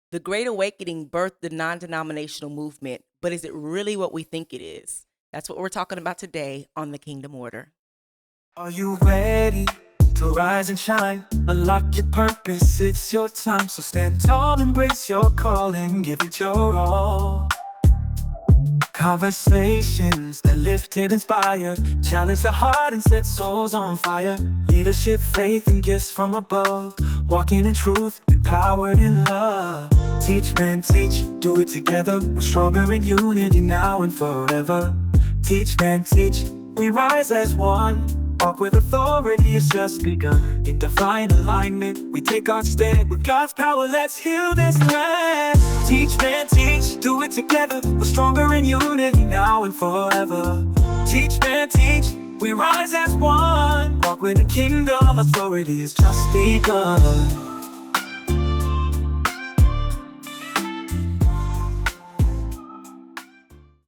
The Great Awakening birthed the non-denominational movement, but is it really what we think it is? That's what we're talking about today on the Kingdom Order. Are you ready to rise and shine? Unlock your purpose, it's your time. So stand tall, embrace your calling, give it your all. Conversations that lift and inspire, challenge the heart and set souls on fire. Leadership, faith, and gifts from above, walking in truth, empowered in love. Teach, man, teach, do it together. We're stronger in unity now and forever. Teach, man, teach, we rise as one. Walk with authority, it's just begun. In divine alignment, we take our stand. With God's power, let's heal this land. Teach, man, teach, do it together. We're stronger in unity now and forever. Teach, man, teach, we rise as one. Walk with the kingdom, authority is just begun.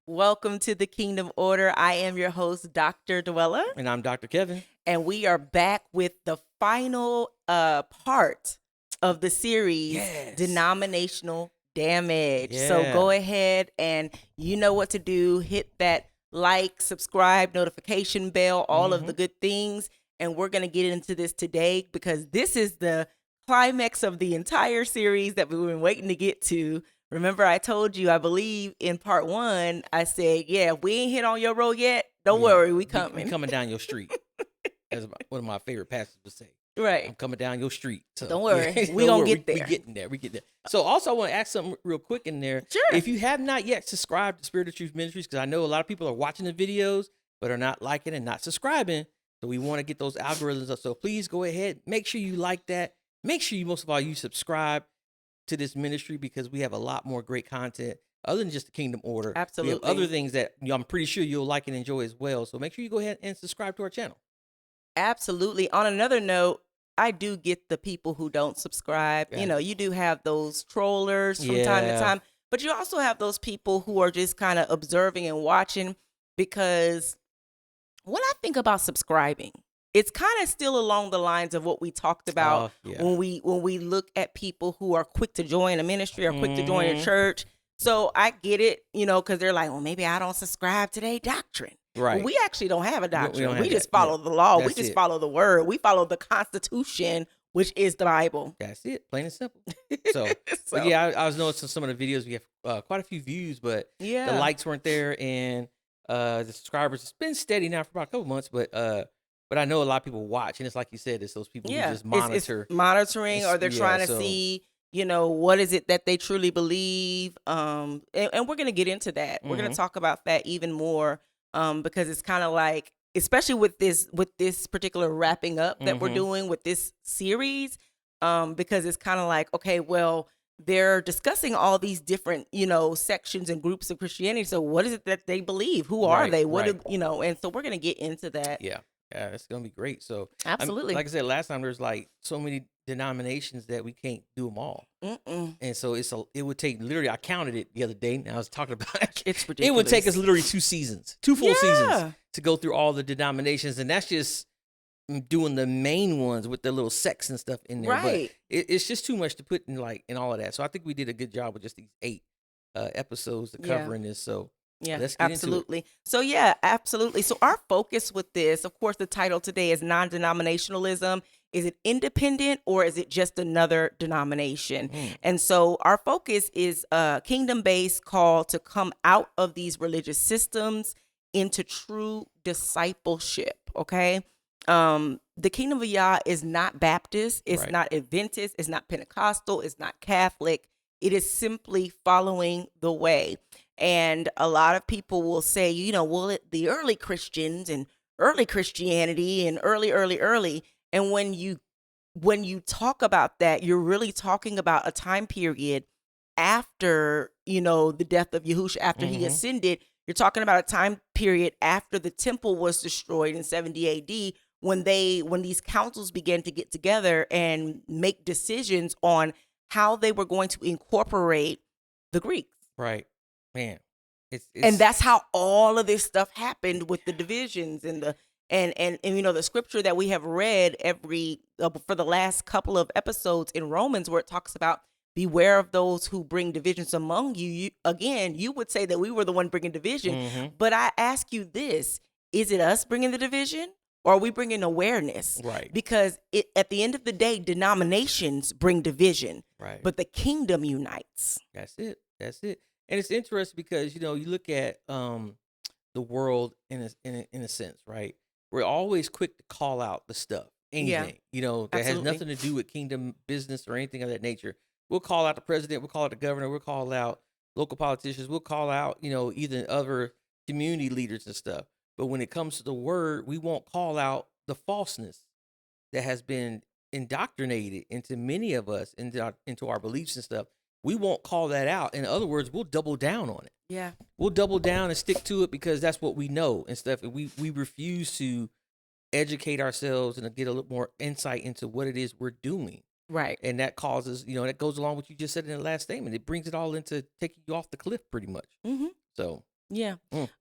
Welcome to the Kingdom Order. I am your host, Dr. Deweylla. And I'm Dr. Kevin. And we are back with the final part of the series, Denominational Damage. Yeah. So go ahead and you know what to do. Hit that like, subscribe, notification bell, all of the good things. And we're going to get into this today because this is the climax of the entire series that we've been waiting to get to. Remember, I told you, I believe in part 1, I said, yeah, if we ain't hit on your road yet, don't worry, we coming. We coming down your street. As one of my favorite pastors would say. Right. I'm coming down your street. So, don't worry. We gonna get there. We getting there. We get there. So also I want to ask something real quick in there. Sure. If you have not yet subscribed to Spirit of Truth Ministries, because I know a lot of people are watching the videos, but are not liking and not subscribing. So we want to get those algorithms up. So please go ahead. Make sure you like that. Make sure you, most of all, you subscribe to this ministry because we have a lot more great content other than just the Kingdom Order. Absolutely. We have other things that I'm pretty sure you'll like and enjoy as well. So make sure you go ahead and subscribe to our channel. Absolutely. On another note, I do get the people who don't subscribe. Yeah. You know, you do have those trollers from time to time, but you also have those people who are just kind of observing and watching, because when I think about subscribing, it's kind of still along the lines of what we talked about when we look at people who are quick to join a ministry or quick to join a church. So I get it, you know, because they're like, well, maybe I don't subscribe to their doctrine. Right. Well, we actually don't have a doctrine. We just that. follow the law. That's we just it. follow the word. We follow the Constitution, which is the Bible. That's it. Plain and simple. So, but yeah, I was noticing some of the videos. We have quite a few views, but the likes weren't there, and the subscribers. It's been steady now for about a couple months, but I know a lot of people watch, and it's like you said, it's those people who just monitor. It's monitoring, or they're trying to see, you know, what is it that they truly believe. And we're going to get into that. We're going to talk about that even more, because it's kind of like, especially with this particular wrapping up that we're doing with this series, because it's kind of like, okay, well, they're discussing all these different, you know, sections and groups of Christianity. So what is it that they believe? Who are they? What do, you know? And so we're going to get into that. Yeah, it's gonna be great. So absolutely, like I said last time, there's like so many denominations that we can't do them all, and so it would take literally. I counted it the other day, and I was talking about it. It's ridiculous. It would take us literally 2 full seasons to go through all the denominations, and that's just doing the main ones with the little sects and stuff in there. Right. But it's just too much to put in all of that. So I think we did a good job with just these 8 episodes to covering this. So. Yeah, let's get absolutely. So absolutely. So our focus with this, of course, the title today is Non-Denominationalism. Is it independent or is it just another denomination? And so our focus is a kingdom-based call to come out of these religious systems into true discipleship. Okay. The Kingdom of Yah is not Baptist. It's not Adventist. It's not Pentecostal. It's not Catholic. It is simply following the way. And a lot of people will say, you know, well, the early Christians and early Christianity and early. And when you talk about that, you're really talking about a time period after, you know, the death of Yahushua, after he ascended. You're talking about a time period after the temple was destroyed in 70 AD, when these councils began to get together and make decisions on how they were going to incorporate the Greeks. Right. Man, and that's how all of this stuff happened with the divisions and you know, the scripture that we have read for the last couple of episodes in Romans, where it talks about beware of those who bring divisions among you. Again, you would say that we were the one bringing division. But I ask you this, is it us bringing the division? Or are we bringing awareness? Right. Because at the end of the day, denominations bring division, Right. but the kingdom unites. That's it. That's it. And it's interesting because, you look at the world in a sense, right? We're always quick to call out the stuff, anything, that has Absolutely. nothing to do with kingdom business or anything of that nature. We'll call out the president, we'll call out the governor, we'll call out local politicians, we'll call out, either other community leaders and stuff. But when it comes to the word, we won't call out the falseness that has been indoctrinated into many of us, into our beliefs and stuff. We won't call that out. In other words, we'll double down on it. Yeah. We'll double down and stick to it because that's what we know and stuff. And we refuse to educate ourselves and get a little more insight into what it is we're doing. Right. And that causes, that goes along with what you just said in the last statement. It brings it all into taking you off the cliff pretty much. So. Yeah.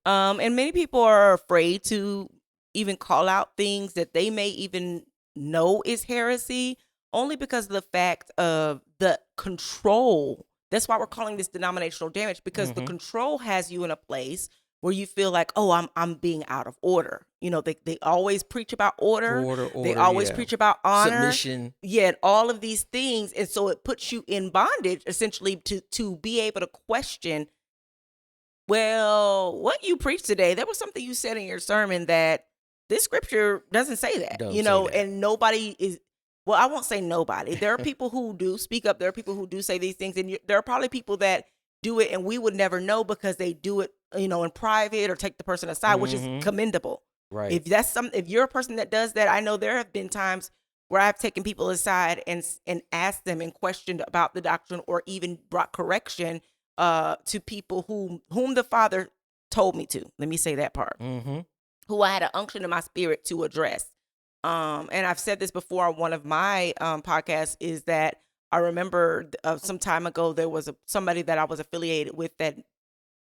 And many people are afraid to even call out things that they may even know is heresy, only because of the fact of the control. That's why we're calling this denominational damage, because the control has you in a place where you feel like, oh, I'm being out of order. They always preach about order. They always preach about honor. Submission. Yeah, and all of these things. And so it puts you in bondage, essentially, to be able to question, well, what you preached today, there was something you said in your sermon that this scripture doesn't say that, Don't say that. And nobody is, well, I won't say nobody. There are people who do speak up. There are people who do say these things. And there are probably people that do it and we would never know because they do it, in private or take the person aside, which is commendable. Right. If you're a person that does that, I know there have been times where I've taken people aside and asked them and questioned about the doctrine, or even brought correction to people whom the Father told me to. Let me say that part. Who I had an unction in my spirit to address. And I've said this before on one of my podcasts, is that I remember some time ago there was somebody that I was affiliated with that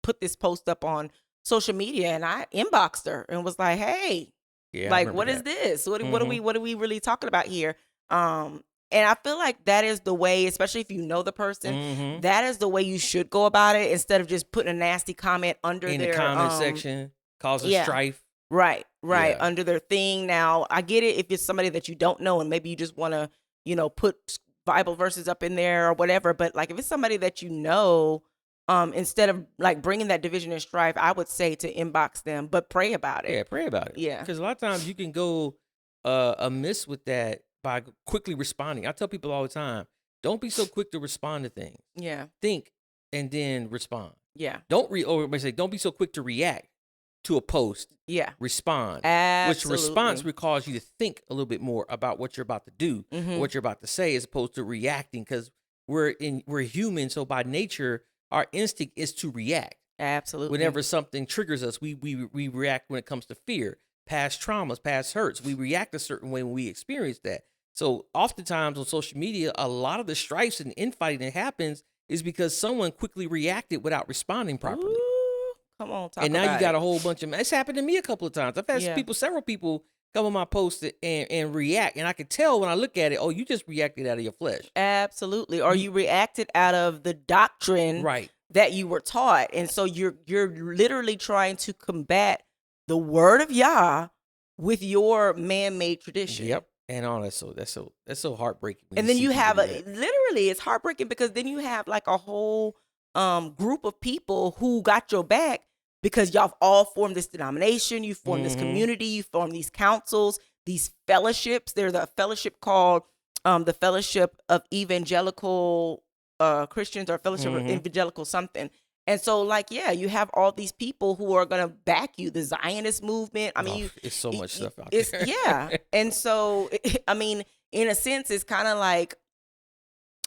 put this post up on social media, and I inboxed her and was like, "Hey, what is this? What are we really talking about here?" And I feel like that is the way, especially if you know the person, that is the way you should go about it, instead of just putting a nasty comment under in their the comment section, causing strife. Right. Yeah. Under their thing. Now, I get it if it's somebody that you don't know and maybe you just want to, put Bible verses up in there or whatever. But like if it's somebody that you know, instead of like bringing that division and strife, I would say to inbox them, but pray about it. Yeah, pray about it. Yeah. Because a lot of times you can go amiss with that by quickly responding. I tell people all the time, don't be so quick to respond to things. Yeah. Think and then respond. Yeah. Don't be so quick to react to a post. Yeah. Respond. Absolutely. Which response will cause you to think a little bit more about what you're about to do, or what you're about to say, as opposed to reacting, because we're human, so by nature our instinct is to react. Absolutely. Whenever something triggers us, we react when it comes to fear, past traumas, past hurts. We react a certain way when we experience that. So oftentimes on social media, a lot of the strifes and infighting that happens is because someone quickly reacted without responding properly. Ooh, come on, talk and now about you got it. a whole bunch of, it's happened to me a couple of times. I've had several people come on my post and react, and I could tell when I look at it, oh, you just reacted out of your flesh. Absolutely. Or you reacted out of the doctrine Right. that you were taught. And so you're literally trying to combat the word of Yah with your man-made tradition. Yep. And all that's so heartbreaking. And then you have literally, it's heartbreaking because then you have like a whole group of people who got your back because y'all have all formed this denomination, you formed this community, you formed these councils, these fellowships. There's a fellowship called the Fellowship of Evangelical Christians, or Fellowship of Evangelical something. And so, like, yeah, you have all these people who are going to back you, the Zionist movement. I mean, it's so much stuff out there. Yeah. And so, I mean, in a sense, it's kind of like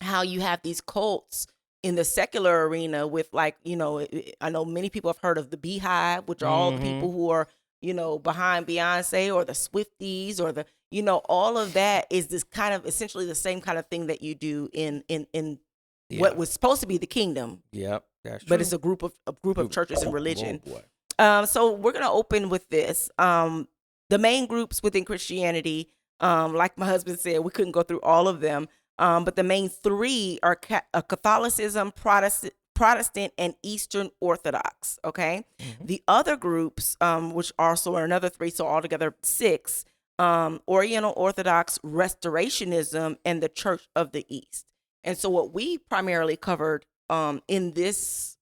how you have these cults in the secular arena with, like, I know many people have heard of the Beehive, which are all the people who are, behind Beyonce, or the Swifties, or the, all of that is this kind of essentially the same kind of thing that you do in what was supposed to be the kingdom. Yep. That's true. But it's a group of churches and religion. Oh boy. So we're going to open with this. The main groups within Christianity, like my husband said, we couldn't go through all of them. But the main three are Catholicism, Protestant, and Eastern Orthodox. Okay. The other groups, which also are another three, so altogether 6, Oriental Orthodox, Restorationism, and the Church of the East. And so what we primarily covered in this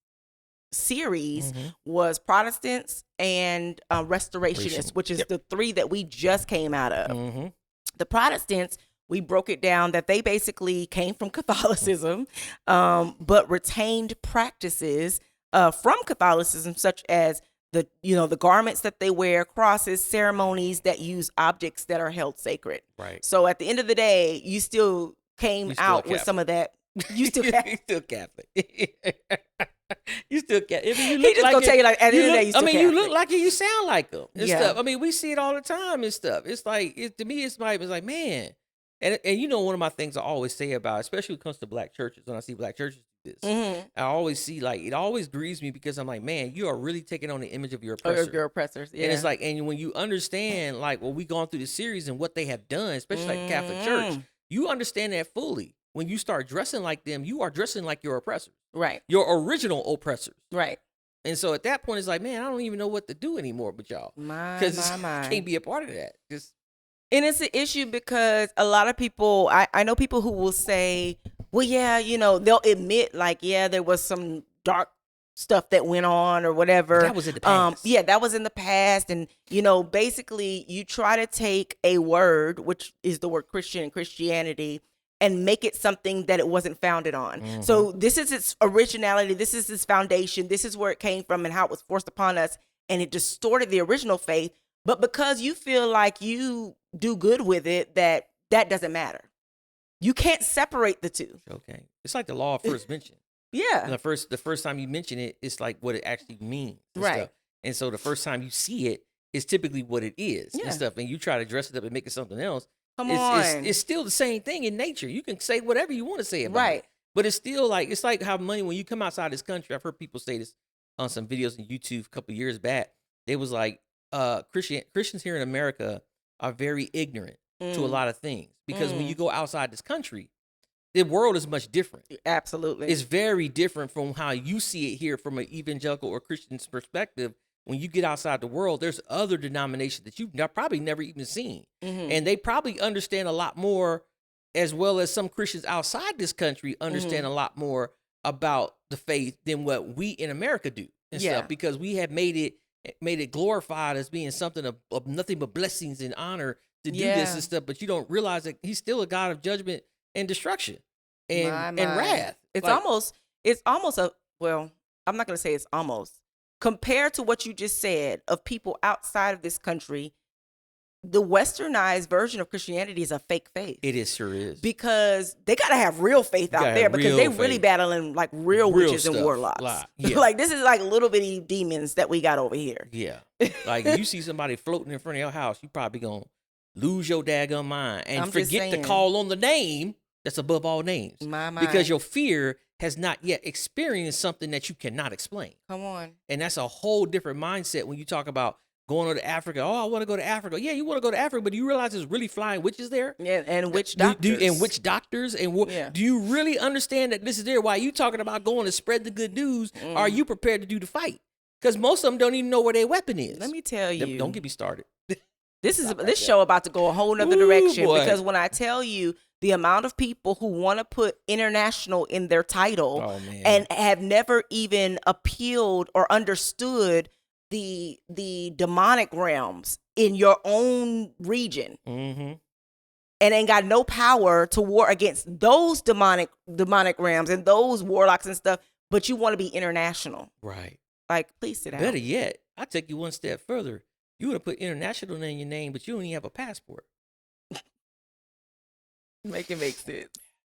series was Protestants and Restorationists, which is the 3 that we just came out of. The Protestants, we broke it down that they basically came from Catholicism, but retained practices from Catholicism, such as the garments that they wear, crosses, ceremonies that use objects that are held sacred. Right. So at the end of the day, you still came out with some of that. You still Catholic. You still Catholic. You still Catholic. I mean, He just gonna tell you like at the end of the day, you still I mean, Catholic. you look like it, you sound like them and Yeah. stuff. I mean, we see it all the time and stuff. It's like to me, it's like man, and you know, one of my things I always say about, especially when it comes to black churches, when I see black churches do this, I always see like it always grieves me because I'm like, man, you are really taking on the image of your oppressor. Your oppressors, yeah. And it's like, and when you understand like what we gone through the series and what they have done, especially like the Catholic Church, you understand that fully. When you start dressing like them, you are dressing like your oppressors. Right. Your original oppressors. Right. And so at that point, it's like, man, I don't even know what to do anymore with y'all. My. Can't be a part of that. And it's an issue because a lot of people, I know people who will say, well, yeah, they'll admit like, yeah, there was some dark stuff that went on or whatever. That was in the past. Yeah, that was in the past. And, basically you try to take a word, which is the word Christian and Christianity, and make it something that it wasn't founded on. So this is its originality. This is its foundation. This is where it came from and how it was forced upon us. And it distorted the original faith. But because you feel like you do good with it, that doesn't matter. You can't separate the two. Okay. It's like the law of first mention. Yeah. And the first time you mention it, it's like what it actually means. And Right. stuff. And so the first time you see it, it's typically what it is Yeah. and stuff. And you try to dress it up and make it something else. Come on. It's still the same thing in nature. You can say whatever you want to say about Right. it. But it's still like, it's like how money, when you come outside this country, I've heard people say this on some videos on YouTube a couple of years back. It was like, Christians here in America are very ignorant to a lot of things. Because when you go outside this country, the world is much different. Absolutely. It's very different from how you see it here from an evangelical or Christian's perspective. When you get outside the world, there's other denominations that you've probably never even seen. And they probably understand a lot more, as well as some Christians outside this country understand a lot more about the faith than what we in America do and stuff, because we have made it glorified as being something of nothing but blessings and honor to do this and stuff. But you don't realize that he's still a God of judgment and destruction and wrath. It's Like, almost I'm not going to say it's almost. Compared to what you just said of people outside of this country, the westernized version of Christianity is a fake faith. it sure is. Because they got to have real faith out there, because they really battling like real witches and stuff. warlocks. Yeah. Like this is like little bitty demons that we got over here. Yeah. Like you see somebody floating in front of your house, you probably going to lose your daggone mind and I'm just forget to saying. call on the name that's above all names. My Because your fear has not yet experienced something that you cannot explain. Come on. And that's a whole different mindset when you talk about going to Africa. Oh, I want to go to Africa. Yeah, you want to go to Africa, but do you realize there's really flying witches there? Yeah, and witch doctors. And witch doctors? And do you really understand that this is there? Why are you talking about going to spread the good news? Are you prepared to do the fight? Because most of them don't even know where their weapon is. Let me tell you. Don't get me started. This show about to go a whole nother direction, boy. because when I tell you the amount of people who want to put international in their title and have never even appealed or understood the demonic realms in your own region, and ain't got no power to war against those demonic realms and those warlocks and stuff, but you want to be international. Right. Like, please sit down. Better yet, I take you one step further. You would have put international in your name, but you don't even have a passport. Make it make sense.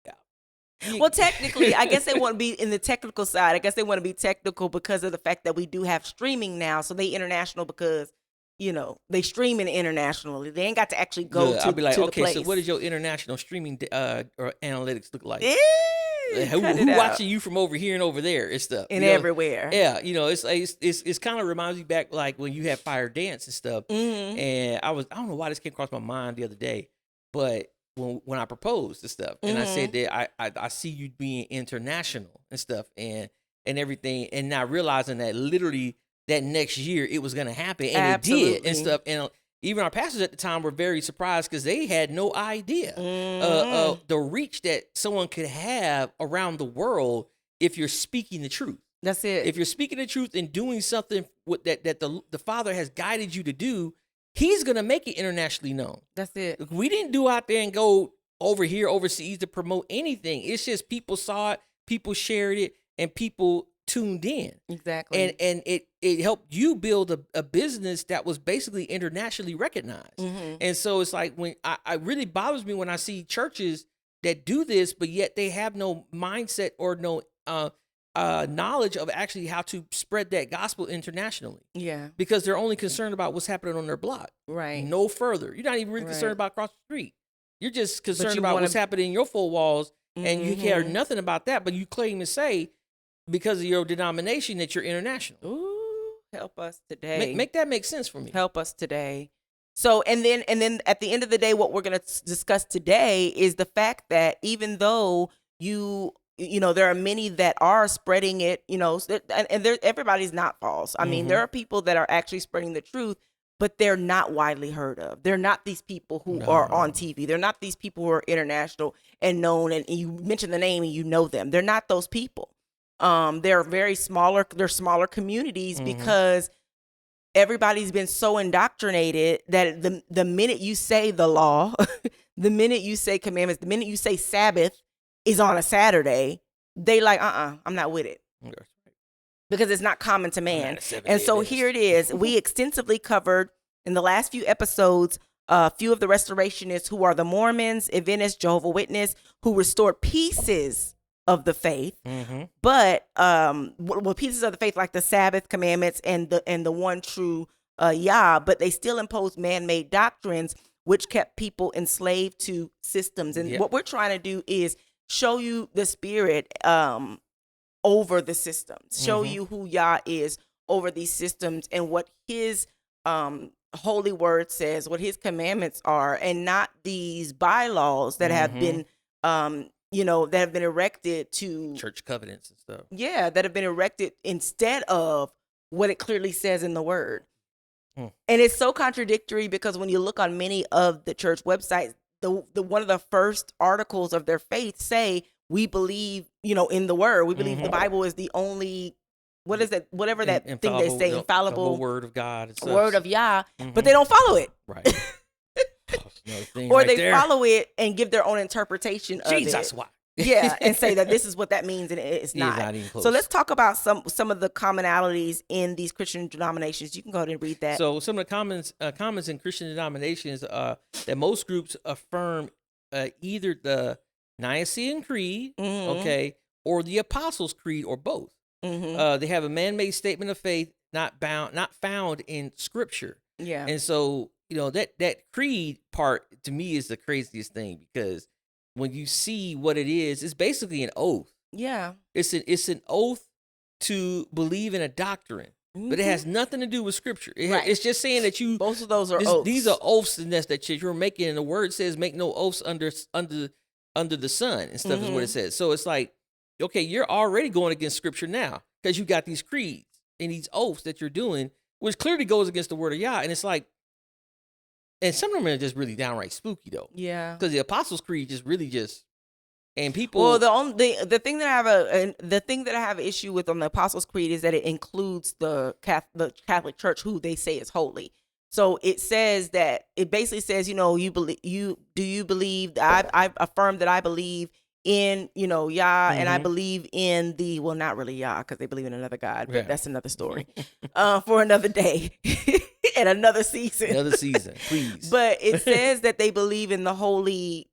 Yeah. Well, technically, I guess they want to be in the technical side. I guess they want to be technical because of the fact that we do have streaming now. So they international because, they streaming internationally. They ain't got to actually go to, I'll be like, to okay, the place. so what does your international streaming or analytics look like? Who Who watching you from over here and over there and stuff? And everywhere. Yeah, it's kind of reminds me back like when you had Fire Dance and stuff. And I don't know why this came across my mind the other day, but when I proposed and stuff, and I said that I see you being international and stuff, and everything, and not realizing that literally that next year it was going to happen, and it did and stuff. And even our pastors at the time were very surprised because they had no idea the reach that someone could have around the world if you're speaking the truth. That's it. If you're speaking the truth and doing something with that the Father has guided you to do, He's going to make it internationally known. That's it. We didn't do out there and go over here overseas to promote anything. It's just people saw it, people shared it, and people tuned in. Exactly. And it helped you build a business that was basically internationally recognized. And so it's like when I really bothers me when I see churches that do this, but yet they have no mindset or no knowledge of actually how to spread that gospel internationally. Yeah. Because they're only concerned about what's happening on their block. Right. No further. You're not even really concerned about across the street. You're just concerned you about wanna- what's happening in your four walls, and you care nothing about that, but you claim to say because of your denomination that you're international. Ooh, help us today. Make that make sense for me. Help us today. So, and then at the end of the day, what we're going to discuss today is the fact that even though you know, there are many that are spreading it, you know, and everybody's not false. I mean, there are people that are actually spreading the truth, but they're not widely heard of. They're not these people who are on TV. They're not these people who are international and known, and you mention the name and you know them. They're not those people. They're smaller communities because everybody's been so indoctrinated that the minute you say the law, the minute you say commandments, the minute you say Sabbath is on a Saturday, they like, I'm not with it. Because it's not common to man. And so here it is. We extensively covered in the last few episodes a few of the restorationists who are the Mormons, Adventists, Jehovah's Witness, who restored pieces of the faith, but pieces of the faith like the Sabbath commandments and the one true Yah, but they still imposed man-made doctrines which kept people enslaved to systems. And what we're trying to do is show you the Spirit over the systems, show you who Yah is over these systems and what His holy word says, what His commandments are, and not these bylaws that have been that have been erected to church covenants and stuff. Yeah, that have been erected instead of what it clearly says in the word. And it's so contradictory because when you look on many of the church websites, the one of the first articles of their faith say, we believe, in the word. We believe the Bible is the only, what is it? Whatever that thing they say, infallible word of God. Word of Yah, but they don't follow it. Right. Or they follow it and give their own interpretation of it. Jesus, why? Yeah, and say that this is what that means, and it's not. So let's talk about some of the commonalities in these Christian denominations. You can go ahead and read that. So some of the comments in Christian denominations that most groups affirm either the Nicene Creed, or the Apostles' Creed, or both. They have a man-made statement of faith not found in Scripture. Yeah, and so that creed part to me is the craziest thing because when you see what it is, it's basically an oath. Yeah. It's an oath to believe in a doctrine, but it has nothing to do with Scripture. It's just saying that both of those are oaths. These are oaths that you're making, and the word says make no oaths under the sun and stuff is what it says. So it's like, okay, you're already going against Scripture now because you got these creeds and these oaths that you're doing, which clearly goes against the word of Yah. And it's like, and some of them are just really downright spooky though. Yeah. Because the Apostles' Creed and people. Well, the thing that I have an issue with on the Apostles' Creed is that it includes the Catholic Church, who they say is holy. So it basically says, do you believe that I affirm that I believe in, Yah, and I believe in not really Yah, because they believe in another God, but that's another story for another day and another season. Another season, please. But it says that they believe in the Holy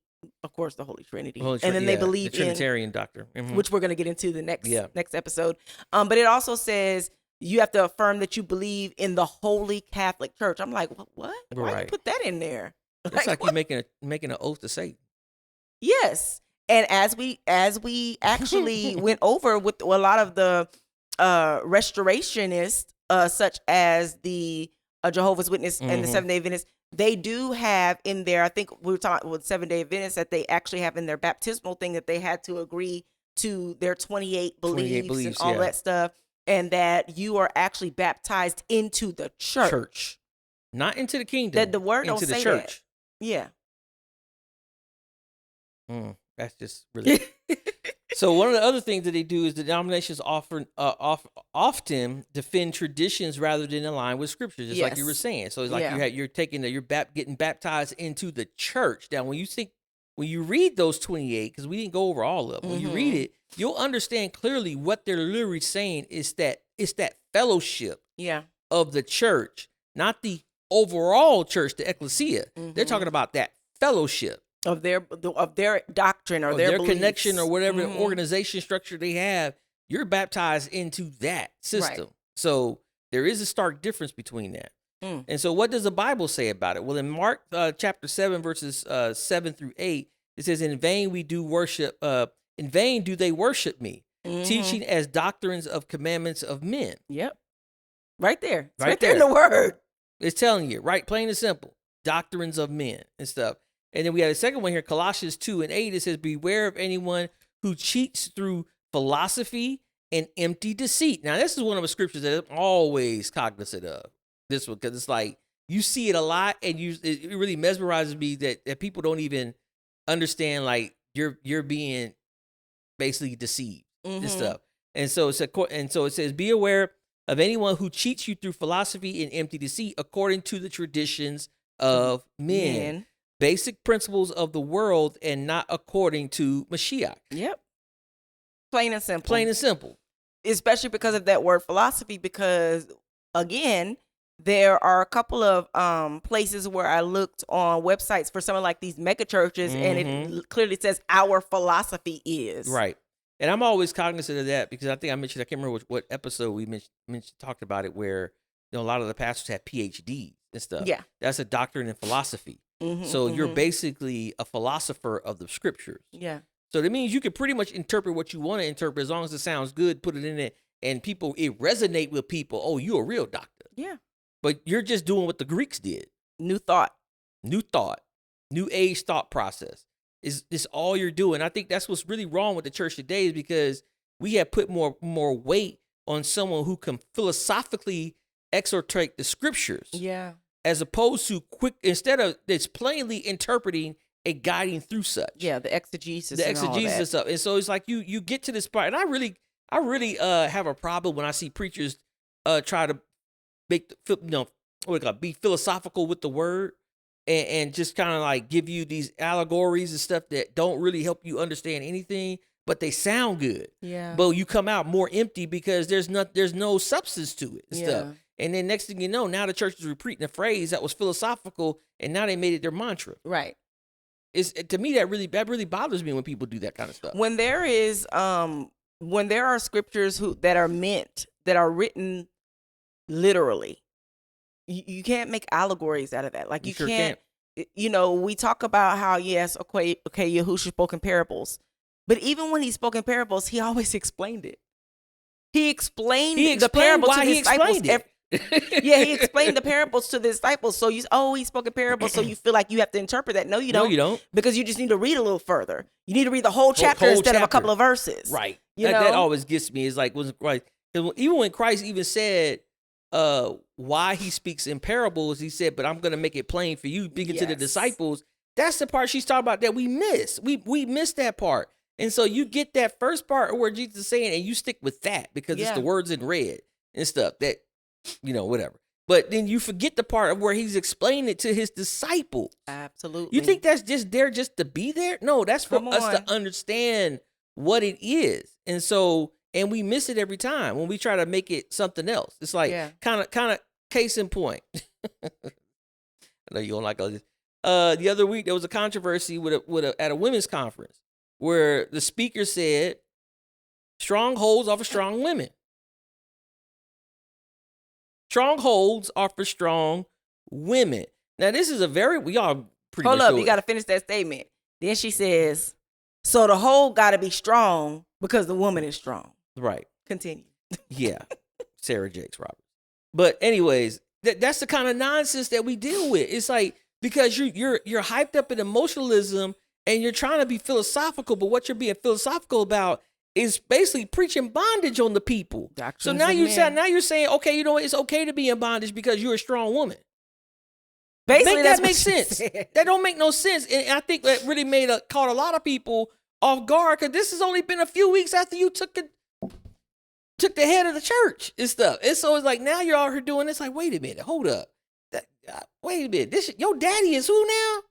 Trinity, and then they believe the Trinitarian doctrine, which we're going to get into the next episode. But it also says you have to affirm that you believe in the Holy Catholic Church. I'm like, what? Why you put that in there? It's like you making an oath to Satan. Yes, and as we actually went over with a lot of the restorationists, such as the Jehovah's Witness and the Seventh-day Adventists, They do have in there, I think we were talking with Seventh-day Adventists, that they actually have in their baptismal thing that they had to agree to their 28 beliefs and all yeah. that stuff, and that you are actually baptized into the church. Not into the kingdom. That the word into don't the say church. that. Yeah. That's just really. So one of the other things that they do is the denominations often defend traditions rather than align with scriptures, just like you were saying. So it's like you're taking getting baptized into the church. Now, when you read those 28, because we didn't go over all of them, when you read it, you'll understand clearly what they're literally saying is that it's that fellowship of the church, not the overall church, the ecclesia. They're talking about that fellowship of their doctrine or their beliefs. Connection or whatever organization structure they have. You're baptized into that system. Right. So there is a stark difference between that. And so what does the Bible say about it? Well, in Mark chapter 7, verses 7 through 8, it says, in vain do they worship me, teaching as doctrines of commandments of men. Yep. Right there. It's right there in the word. It's telling you, right? Plain and simple. Doctrines of men and stuff. And then we have a second one here, Colossians 2 and 8. It says, beware of anyone who cheats through philosophy and empty deceit. Now, this is one of the scriptures that I'm always cognizant of. This one, because it's like, you see it a lot, and it really mesmerizes me that people don't even understand, like, you're being basically deceived and stuff. And so it says, be aware of anyone who cheats you through philosophy and empty deceit according to the traditions of men. Basic principles of the world and not according to Mashiach. Yep. Plain and simple. Plain and simple. Especially because of that word philosophy, because, again, there are a couple of places where I looked on websites for some of like these mega churches, and it clearly says our philosophy is. Right. And I'm always cognizant of that because I think I can't remember what episode we talked about it, where a lot of the pastors have PhDs and stuff. Yeah. That's a doctrine in philosophy. So you're basically a philosopher of the scriptures. Yeah. So that means you can pretty much interpret what you want to interpret as long as it sounds good, put it in it, and it resonate with people. Oh, you're a real doctor. Yeah. But you're just doing what the Greeks did. New thought. New age thought process. Is all you're doing. I think that's what's really wrong with the church today, is because we have put more weight on someone who can philosophically exhortate the scriptures. Yeah. As opposed to instead of it's plainly interpreting and guiding through such. Yeah, the exegesis. And stuff. And so it's like you get to this part, and I really have a problem when I see preachers try to make be philosophical with the word and just kind of like give you these allegories and stuff that don't really help you understand anything, but they sound good. Yeah. But you come out more empty because there's no substance to it and stuff. And then next thing you know, now the church is repeating a phrase that was philosophical, and now they made it their mantra. Right. To me, that really bothers me when people do that kind of stuff. When there are scriptures that are written literally, you can't make allegories out of that. Like you sure can't. We talk about how Yahushua spoke in parables, but even when he spoke in parables, he always explained it. He explained the parable to his disciples. He explained the parables to the disciples. So he spoke in parables, so you feel like you have to interpret that. No, you don't. No, you don't. Because you just need to read a little further. You need to read the whole chapter instead of a couple of verses. Right. That always gets me. It's like, even when Christ even said why he speaks in parables, he said, but I'm going to make it plain for you, speaking to the disciples. That's the part she's talking about that we miss. We miss that part. And so you get that first part where Jesus is saying, and you stick with that because it's the words in red and stuff that, whatever. But then you forget the part of where he's explaining it to his disciples. Absolutely. You think that's just there just to be there? No, that's for us to understand what it is. And we miss it every time when we try to make it something else. It's like kind of case in point. I know you don't like all this. The other week there was a controversy at a women's conference where the speaker said strongholds are for strong women. Strongholds are for strong women. Now, this is we all pretty much. Hold up, you got to finish that statement. Then she says, so the hold got to be strong because the woman is strong. Right. Continue. Yeah. Sarah Jakes Roberts. But anyways, that's the kind of nonsense that we deal with. It's like, because you're hyped up in emotionalism and you're trying to be philosophical, but what you're being philosophical about is basically preaching bondage on the people. Doctrines So now of you're saying, okay, you know what, it's okay to be in bondage because you're a strong woman. Basically, That that's makes what she sense. said. That don't make no sense. And I think that really caught a lot of people off guard, because this has only been a few weeks after you took the head of the church and stuff. And so it's like, now you're out here doing this. Like, wait a minute, hold up. Wait a minute. Your daddy is who now?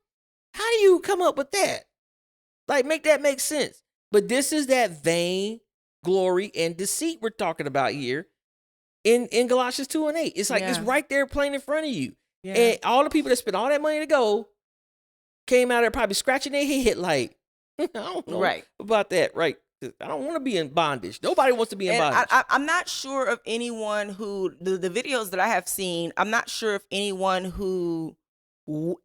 How do you come up with that? Like, make that make sense. But this is that vain glory and deceit we're talking about here in Galatians 2 and 8. It's like, it's right there plain in front of you. Yeah. And all the people that spent all that money to go came out there probably scratching their head like, I don't know about that, right? I don't want to be in bondage. Nobody wants to be in bondage. I'm not sure of anyone who, the videos that I have seen, I'm not sure if anyone who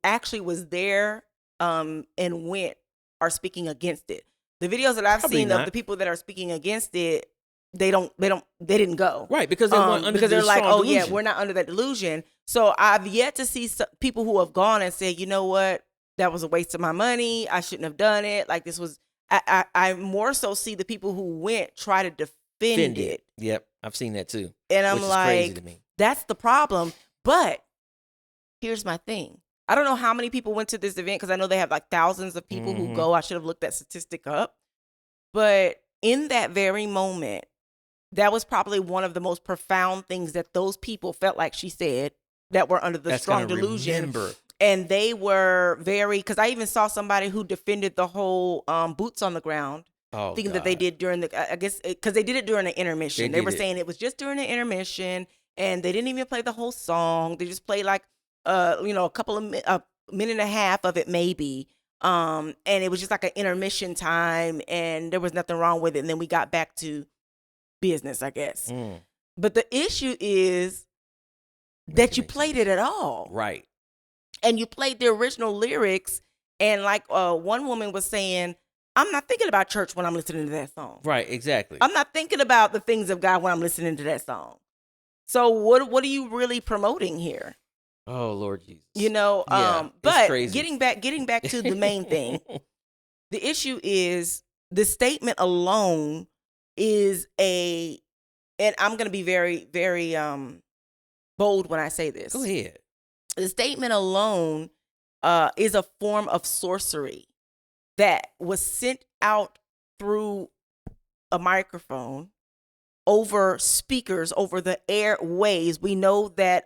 actually was there and went are speaking against it. The videos that I've seen of the people that are speaking against it, they didn't go. Right, because they weren't under because they're like, oh delusion. yeah, we're not under that delusion. So I've yet to see people who have gone and said, you know what, that was a waste of my money. I shouldn't have done it. Like, this was, I more so see the people who went try to defend it. Yep, I've seen that too. And I'm which is like, crazy to me. That's the problem. But here's my thing. I don't know how many people went to this event, because I know they have like thousands of people who go. I should have looked that statistic up. But in that very moment, that was probably one of the most profound things that those people felt like she said, that were under the strong delusion. Remember. And they were very, because I even saw somebody who defended the whole boots on the ground. Thinking that they did during the, I guess, because they did it during the intermission. They were saying it was just during the intermission, and they didn't even play the whole song. They just played like, a couple of a minute and a half of it maybe. And it was just like an intermission time, and there was nothing wrong with it. And then we got back to business, I guess. But the issue is that you played it at all. Right. And you played the original lyrics, and like one woman was saying, I'm not thinking about church when I'm listening to that song. Right, exactly. I'm not thinking about the things of God when I'm listening to that song. So what are you really promoting here? Oh, Lord Jesus. But crazy. getting back to the main thing, the issue is the statement alone is and I'm going to be very, very bold when I say this. Go ahead. The statement alone is a form of sorcery that was sent out through a microphone, over speakers, over the airways. We know that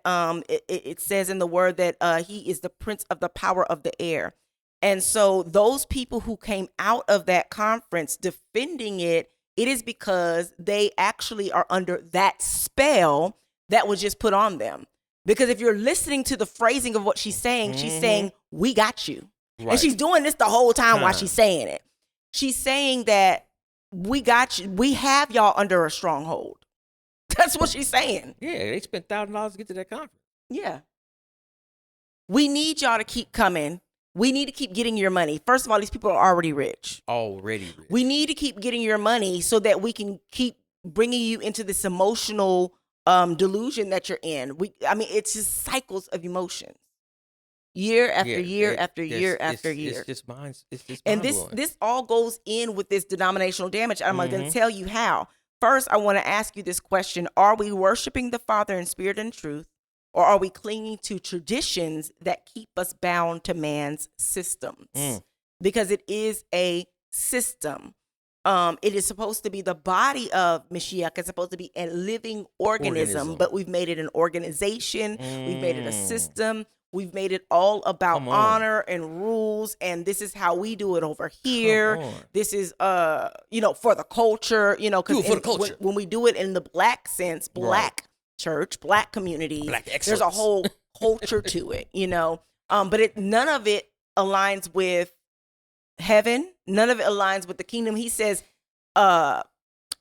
it says in the word that he is the prince of the power of the air. And so those people who came out of that conference defending it is because they actually are under that spell that was just put on them. Because if you're listening to the phrasing of what she's saying, we got you. Right. And she's doing this the whole time while she's saying it. She's saying that we got you. We have y'all under a stronghold. That's what she's saying. Yeah, they spent $1,000 to get to that conference. Yeah. We need y'all to keep coming. We need to keep getting your money. First of all, these people are already rich. We need to keep getting your money so that we can keep bringing you into this emotional delusion that you're in. It's just cycles of emotions. Year after year after year after year. It's just mind. And this all goes in with this denominational damage. I'm going to tell you how. First, I want to ask you this question. Are we worshiping the Father in spirit and truth, or are we clinging to traditions that keep us bound to man's systems? Because it is a system. It is supposed to be the body of Mashiach. It's supposed to be a living organism. But we've made it an organization. We've made it a system. We've made it all about honor and rules, and this is how we do it over here. This is, for the culture, because when we do it in the black sense, black church, black community, there's a whole culture to it, but none of it aligns with heaven. None of it aligns with the kingdom. He says,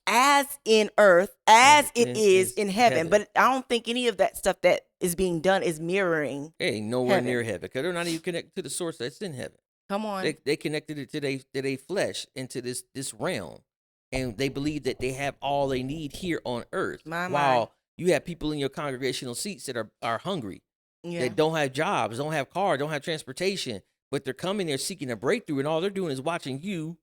as in earth, as it is in heaven. But I don't think any of that stuff that is being done is mirroring. It ain't nowhere near heaven, because they're not even connected to the source that's in heaven. Come on. They connected it to their flesh, into this realm. And they believe that they have all they need here on earth. While you have people in your congregational seats that are hungry, Yeah. that don't have jobs, don't have cars, don't have transportation, but they're coming there seeking a breakthrough, and all they're doing is watching you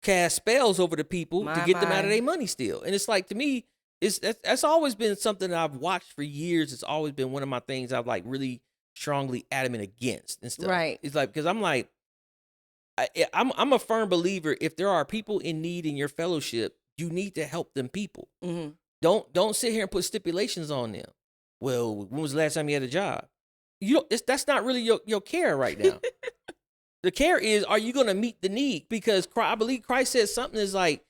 cast spells over the people to get them out of their money still. And it's like, to me, that's always been something that I've watched for years. It's always been one of my things I've like really strongly adamant against and stuff. Right. It's like, because I'm like, I'm a firm believer, if there are people in need in your fellowship, you need to help them people. Mm-hmm. Don't sit here and put stipulations on them. Well, when was the last time you had a job? That's not really your care right now. The care is, are you going to meet the need? Because I believe Christ says something is like,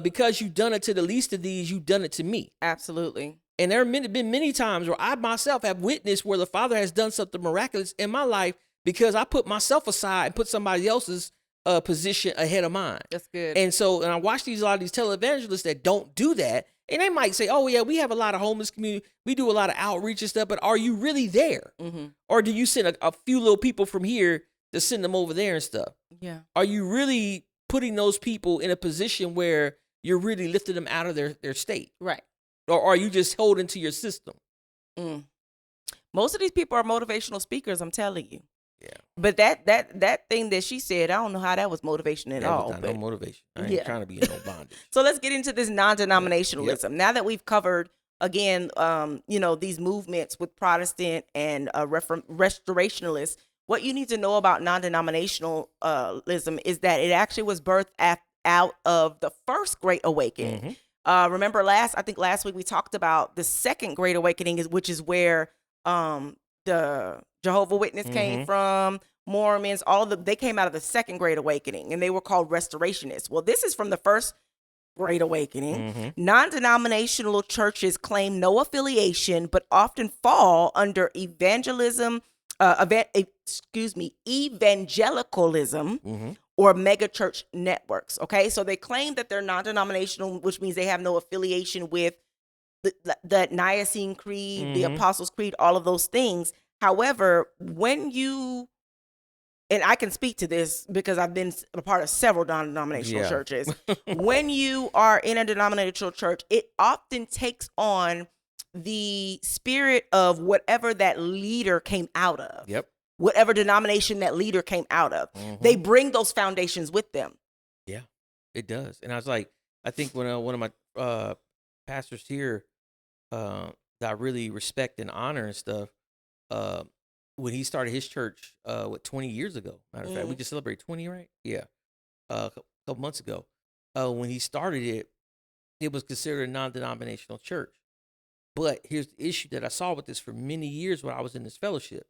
because you've done it to the least of these, you've done it to me. Absolutely. And there have been many times where I myself have witnessed where the Father has done something miraculous in my life because I put myself aside and put somebody else's position ahead of mine. That's good. And I watch a lot of these televangelists that don't do that. And they might say, oh, yeah, we have a lot of homeless community. We do a lot of outreach and stuff. But are you really there? Mm-hmm. Or do you send a few little people from here to send them over there and stuff? Yeah. Are you really putting those people in a position where you're really lifting them out of their state? Right. Or are you just holding to your system? Mm. Most of these people are motivational speakers, I'm telling you. Yeah. But that thing that she said, I don't know how that was motivation at all. No motivation. I ain't trying to be in no bondage. So let's get into this non-denominationalism. Yep. Now that we've covered, again, these movements with Protestant and restorationalists, what you need to know about non-denominationalism is that it actually was birthed out of the first Great Awakening. Mm-hmm. Remember last week we talked about the second Great Awakening, which is where the Jehovah's Witness mm-hmm. came from, Mormons, they came out of the second Great Awakening, and they were called restorationists. Well, this is from the first Great Awakening. Mm-hmm. Non-denominational churches claim no affiliation, but often fall under evangelicalism mm-hmm. or megachurch networks. Okay, so they claim that they're non-denominational, which means they have no affiliation with the Nicene Creed, mm-hmm. the Apostles' Creed, all of those things. However, and I can speak to this because I've been a part of several non-denominational churches. When you are in a denominational church, it often takes on the spirit of whatever that leader came out of. Yep. Whatever denomination that leader came out of. Mm-hmm. They bring those foundations with them. Yeah, it does. And I think when one of my pastors here that I really respect and honor and stuff, when he started his church 20 years ago, matter of fact, we just celebrated 20, right? Yeah, a couple months ago. When he started it was considered a non-denominational church. But here's the issue that I saw with this for many years when I was in this fellowship.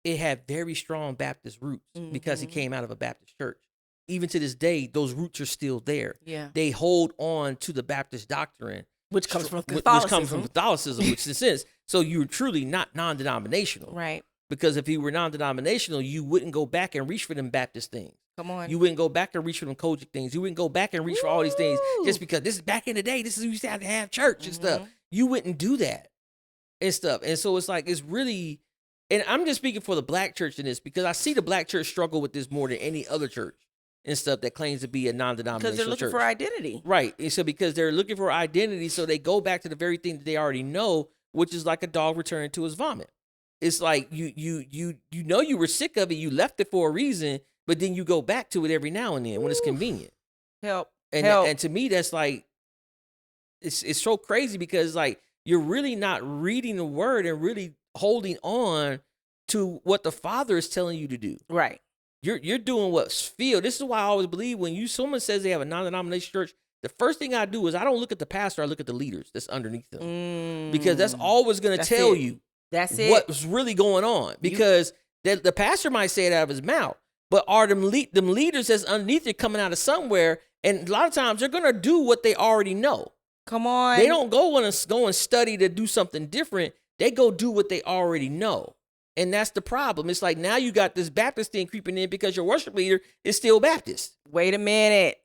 It had very strong Baptist roots mm-hmm. because he came out of a Baptist church. Even to this day, those roots are still there. Yeah, they hold on to the Baptist doctrine, which comes from Catholicism. Which comes from Catholicism, which in a sense, so you're truly not non-denominational, right? Because if you were non-denominational, you wouldn't go back and reach for them Baptist things. Come on, you wouldn't go back and reach for them Kojic things. You wouldn't go back and reach for all these things just because this is back in the day. This is who used to have church mm-hmm. and stuff. You wouldn't do that and stuff. And so it's like, it's really, and I'm just speaking for the black church in this because I see the black church struggle with this more than any other church and stuff that claims to be a non-denominational church. Because they're looking for identity. Right. And so because they're looking for identity, so they go back to the very thing that they already know, which is like a dog returning to his vomit. It's like you were sick of it, you left it for a reason, but then you go back to it every now and then when it's convenient. Help. And to me, that's like, it's so crazy because like you're really not reading the word and really holding on to what the Father is telling you to do. Right. You're doing what's feel. This is why I always believe when someone says they have a non-denominational church, the first thing I do is I don't look at the pastor, I look at the leaders that's underneath them. Because that's always going to tell you what's really going on. Because the pastor might say it out of his mouth, but are them leaders that's underneath it coming out of somewhere? And a lot of times they're going to do what they already know. Come on. They don't go and study to do something different. They go do what they already know. And that's the problem. It's like now you got this Baptist thing creeping in because your worship leader is still Baptist. Wait a minute.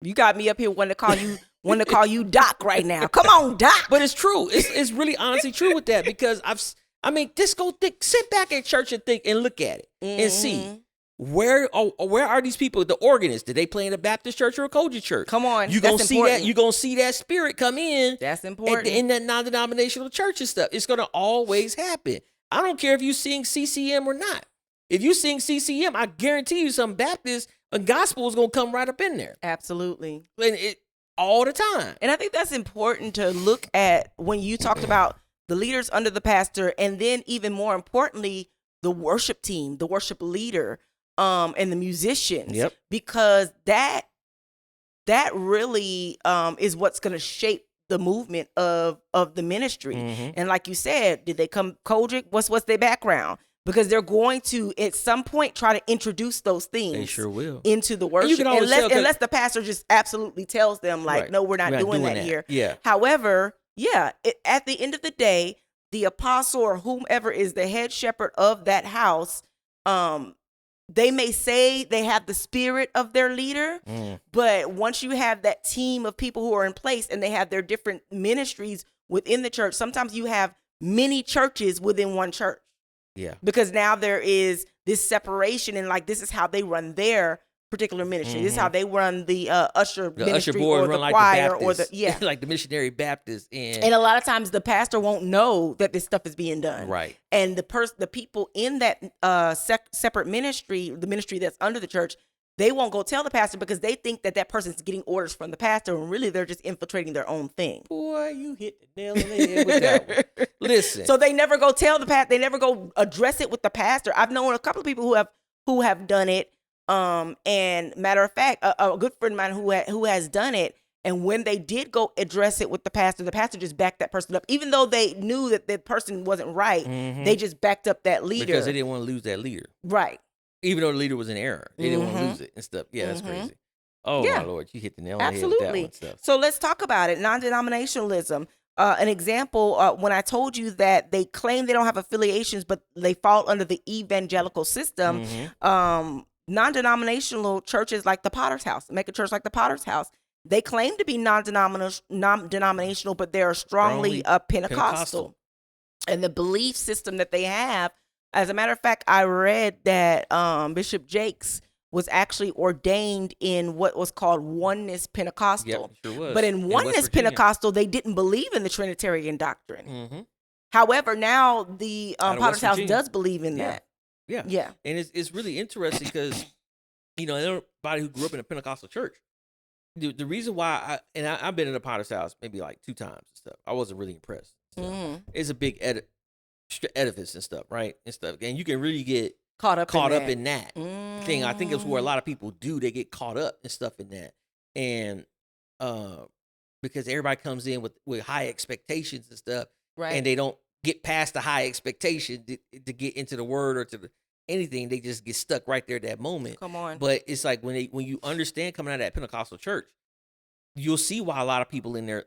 You got me up here wanting to call you Doc right now. Come on, Doc. But it's true. It's really honestly true with that because just go think, sit back at church and think and look at it and see. where are these people? The organists, did they play in a Baptist church or a Kojic church? Come on, you gonna that's see important. that. You gonna see that spirit come in. That's important. In that non-denominational church and stuff. It's gonna always happen. I don't care if you sing CCM or not. If you sing CCM, I guarantee you some Baptist and gospel is gonna come right up in there. Absolutely. And it all the time. And I think that's important to look at when you talked about the leaders under the pastor, and then even more importantly, the worship team, the worship leader, and the musicians. Yep. Because that really is what's going to shape the movement of the ministry. Mm-hmm. And like you said, did they come Kojic? What's their background? Because they're going to at some point try to introduce those things. They sure will. Into the And worship, you can always tell 'cause- unless the pastor just absolutely tells them like, Right. no, we're not doing that here. Yeah. However, at the end of the day, the apostle or whomever is the head shepherd of that house, they may say they have the spirit of their leader, but once you have that team of people who are in place and they have their different ministries within the church, sometimes you have many churches within one church. Yeah. Because now there is this separation, and like this is how they run their particular ministry. This is how they run the usher ministry board or the run like choir the or the Baptist, like the missionary Baptist, and a lot of times the pastor won't know that this stuff is being done. Right. And the people in that separate ministry, the ministry that's under the church, they won't go tell the pastor because they think that person's getting orders from the pastor, and really they're just infiltrating their own thing. Boy, you hit the nail on the head with that one. Listen. So they never go tell the pastor. They never go address it with the pastor. I've known a couple of people who have done it. And matter of fact, a good friend of mine who has done it. And when they did go address it with the pastor just backed that person up, even though they knew that the person wasn't right. They just backed up that leader because they didn't want to lose that leader. Right. Even though the leader was in error, they didn't want to lose it and stuff. Yeah, that's crazy. Oh my Lord, you hit the nail on the head with that one stuff. So let's talk about it. Non-denominationalism. An example, when I told you that they claim they don't have affiliations, but they fall under the evangelical system. Non-denominational churches like the Potter's House, make a church like the Potter's House, they claim to be non-denominational, but they're strongly Pentecostal. And the belief system that they have, as a matter of fact, I read that Bishop Jakes was actually ordained in what was called Oneness Pentecostal. Yep, sure was. But in Oneness Pentecostal, they didn't believe in the Trinitarian doctrine. However, now the Potter's House does believe in that. Yeah. And it's really interesting because, everybody who grew up in a Pentecostal church, the reason why I've been in a Potter's House maybe like 2 times and stuff. I wasn't really impressed. It's a big edifice and stuff, right? And stuff. And you can really get caught up in that thing. I think it's where a lot of people do. They get caught up and stuff in that. And because everybody comes in with high expectations and stuff. Right. And they don't get past the high expectation to get into the word or to anything. They just get stuck right there at that moment. Come on. But it's like when you understand coming out of that Pentecostal church, you'll see why a lot of people in there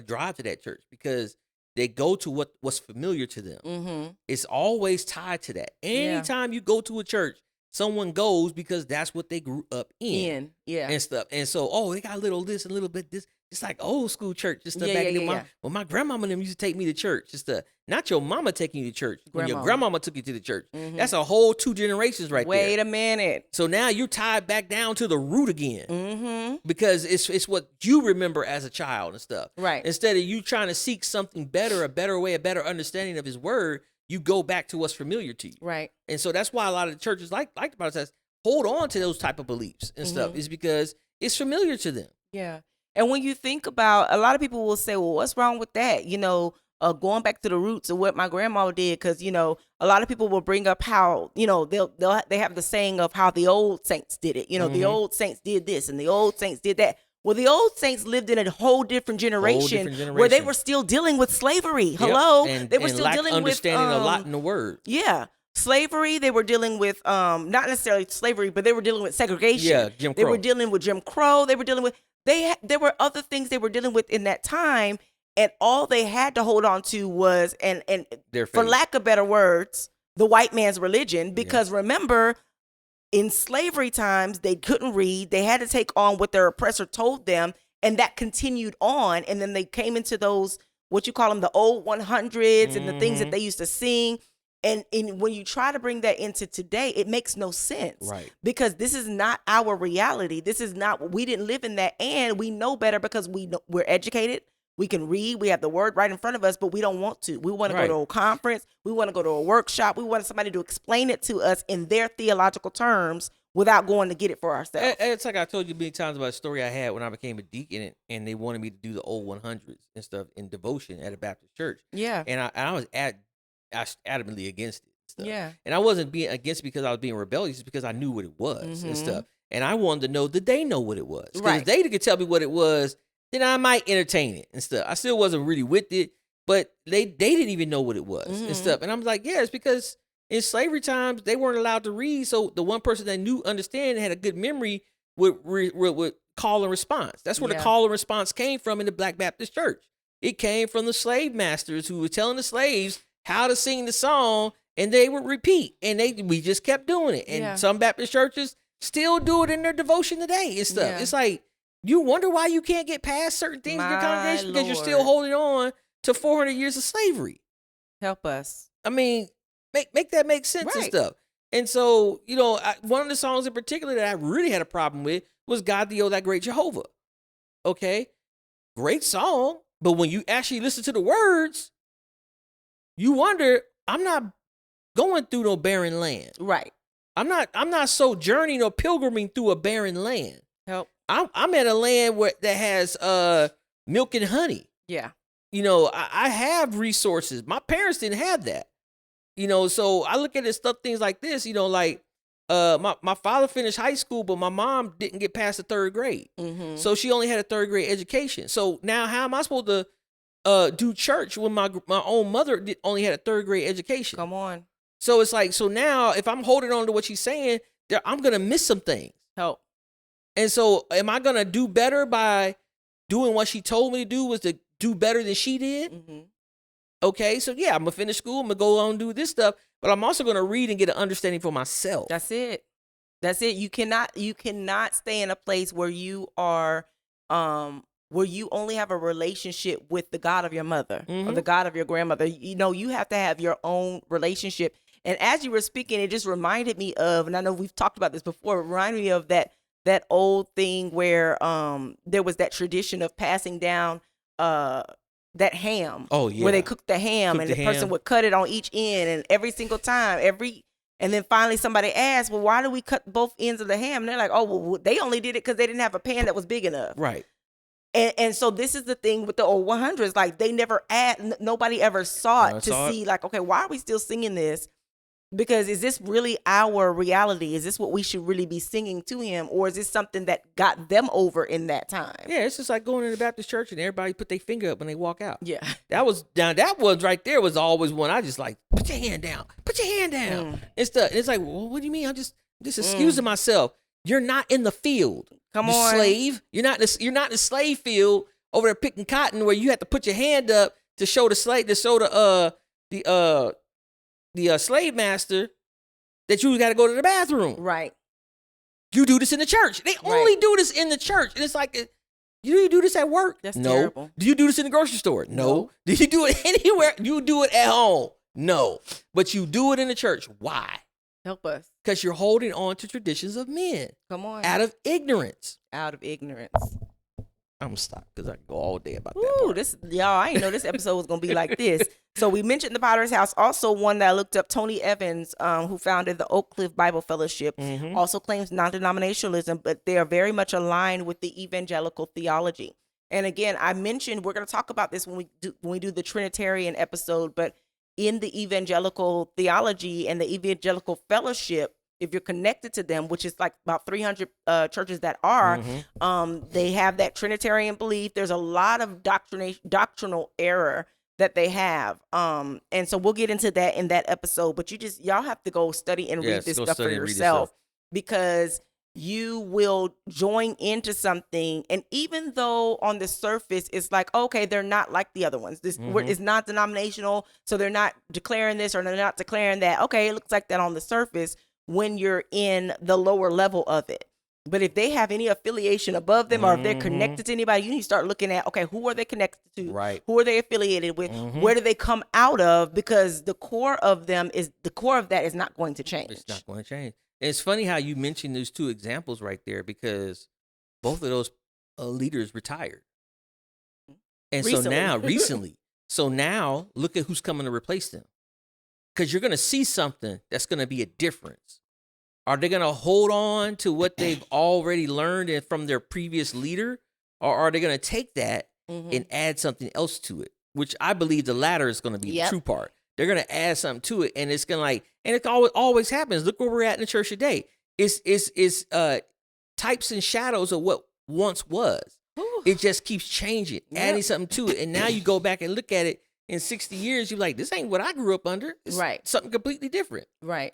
drive to that church, because they go to what's familiar to them. It's always tied to that. Anytime you go to a church, someone goes because that's what they grew up in. And stuff. And so, they got a little this and a little bit this. It's like old school church. Just stuff back in the when my grandmama and them used to take me to church. Just not your mama taking you to church. When your grandmama took you to the church. That's a whole 2 generations right there. Wait a minute. So now you're tied back down to the root again. Because it's what you remember as a child and stuff. Right. Instead of you trying to seek something better, a better way, a better understanding of his word, you go back to what's familiar to you. Right. And so that's why a lot of the churches like the Bible says, hold on to those type of beliefs and stuff, is because it's familiar to them. Yeah. And when you think about, a lot of people will say, well, what's wrong with that? Going back to the roots of what my grandma did, because, a lot of people will bring up how, they have the saying of how the old saints did it. The old saints did this and the old saints did that. Well, the old saints lived in a whole different generation where they were still dealing with slavery. Hello. And, they were still dealing understanding with a lot in the word. Yeah. Slavery, they were dealing with, not necessarily slavery, but they were dealing with segregation. Yeah, Jim Crow. They were dealing with Jim Crow. They were dealing with, there were other things they were dealing with in that time, and all they had to hold on to was, and for lack of better words, the white man's religion. Because remember, in slavery times, they couldn't read. They had to take on what their oppressor told them, and that continued on. And then they came into those, what you call them, the old 100s and the things that they used to sing. And when you try to bring that into today, it makes no sense. Right. Because this is not our reality. This is not, we didn't live in that. And we know better because we're educated. We can read. We have the word right in front of us, but we don't want to. We want to go to a conference. We want to go to a workshop. We want somebody to explain it to us in their theological terms without going to get it for ourselves. It's like I told you many times about a story I had when I became a deacon, and they wanted me to do the old 100s and stuff in devotion at a Baptist church. Yeah. And I was adamantly against it. And stuff. Yeah. And I wasn't being against because I was being rebellious, because I knew what it was and stuff. And I wanted to know, did they know what it was? Because if they could tell me what it was, then I might entertain it and stuff. I still wasn't really with it, but they didn't even know what it was and stuff. And I'm like, yeah, it's because in slavery times, they weren't allowed to read. So the one person that knew, understand, and had a good memory would call and response. That's where the call and response came from in the Black Baptist Church. It came from the slave masters who were telling the slaves how to sing the song, and they would repeat. And we just kept doing it. And some Baptist churches still do it in their devotion today and stuff. Yeah. It's like, you wonder why you can't get past certain things in your congregation because you're still holding on to 400 years of slavery. Help us. I mean, make that make sense and stuff. And so, one of the songs in particular that I really had a problem with was God, Thee, O That Great Jehovah. Okay? Great song, but when you actually listen to the words, you wonder, I'm not going through no barren land. Right. I'm not sojourning or pilgriming through a barren land. Help. I'm at a land that has milk and honey. Yeah. I have resources. My parents didn't have that. So I look at things like this, like my father finished high school, but my mom didn't get past the 3rd grade. So she only had a 3rd grade education. So now how am I supposed to do church when my own mother only had a 3rd grade education? Come on. So it's like, so now if I'm holding on to what she's saying, I'm going to miss some things. Help. And so am I going to do better by doing what she told me to do, was to do better than she did? Okay, so yeah, I'm going to finish school. I'm going to go on and do this stuff, but I'm also going to read and get an understanding for myself. That's it. You cannot stay in a place where you are, where you only have a relationship with the God of your mother or the God of your grandmother. You have to have your own relationship. And as you were speaking, it just reminded me of, and I know we've talked about this before, it reminded me of that old thing where there was that tradition of passing down that ham. Oh, yeah. Where they cooked the ham and the person would cut it on each end, and every single time, and then finally somebody asked, well, why do we cut both ends of the ham? And they're like, oh, well, they only did it because they didn't have a pan that was big enough. Right. And so this is the thing with the old 100s. Like, they never nobody ever saw it see, like, okay, why are we still singing this? Because is this really our reality? Is this what we should really be singing to him? Or is this something that got them over in that time? Yeah, it's just like going to the Baptist church and everybody put their finger up when they walk out. Yeah. That was right there was always one I just like, put your hand down. Put your hand down. It's like, well, what do you mean? I'm just excusing myself. You're not in the field. Come you on. Slave. You're not in the slave field over there picking cotton where you have to put your hand up to show the slave master that you got to go to the bathroom. Right. You do this in the church. They only do this in the church. And it's like, you do this at work? That's no. terrible. Do you do this in the grocery store? No. Do you do it anywhere? You do it at home? No. But you do it in the church. Why? Help us. Because you're holding on to traditions of men. Come on. Out of ignorance. Out of ignorance. I'm going to stop because I can go all day about that part. Y'all, I didn't know this episode was going to be like this. So we mentioned the Potter's House. Also, one that I looked up, Tony Evans, who founded the Oak Cliff Bible Fellowship, also claims non-denominationalism, but they are very much aligned with the evangelical theology. And again, I mentioned we're going to talk about this when we do the Trinitarian episode, but in the evangelical theology and the evangelical fellowship, if you're connected to them, which is like about 300 churches that are, they have that Trinitarian belief. There's a lot of doctrinal error that they have. And so we'll get into that in that episode, but y'all have to go study and read this stuff for yourself, because you will join into something. And even though on the surface, it's like, okay, they're not like the other ones. This is not denominational. So they're not declaring this or they're not declaring that. Okay, it looks like that on the surface when you're in the lower level of it. But if they have any affiliation above them, or if they're connected to anybody, you need to start looking at, okay, who are they connected to? Right. Who are they affiliated with? Where do they come out of? Because the core of that is not going to change. It's not going to change. And it's funny how you mentioned those two examples right there, because both of those leaders retired. And recently. So now look at who's coming to replace them. Because you're going to see something that's going to be a difference. Are they going to hold on to what they've already learned from their previous leader? Or are they going to take that and add something else to it? Which I believe the latter is going to be the true part. They're going to add something to it, and it's going to and it always happens. Look where we're at in the church today. It's types and shadows of what once was. Ooh. It just keeps changing, adding something to it. And now you go back and look at it in 60 years, you're like, this ain't what I grew up under. It's something completely different. Right.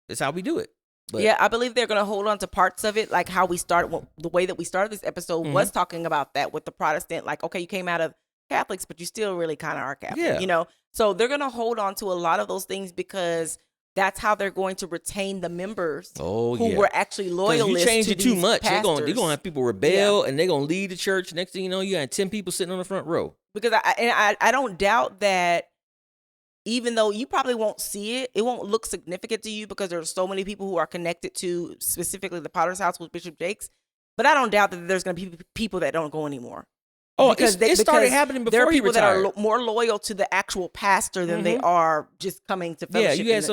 That's how we do it. But, yeah, I believe they're going to hold on to parts of it, like how we started. The way that we started this episode was talking about that with the Protestant. Like, okay, you came out of Catholics, but you still really kind of are Catholic, you know? So they're going to hold on to a lot of those things because that's how they're going to retain the members who were actually loyalists. If you change to it too much, they're going to have people rebel and they're going to leave the church. Next thing you know, you got 10 people sitting on the front row. Because I don't doubt that. Even though you probably won't see it, it won't look significant to you because there's so many people who are connected to specifically the Potter's House with Bishop Jakes. But I don't doubt that there's going to be people that don't go anymore. Oh, because it started happening before he retired. There are people that are more loyal to the actual pastor than they are just coming to fellowship. Yeah, you had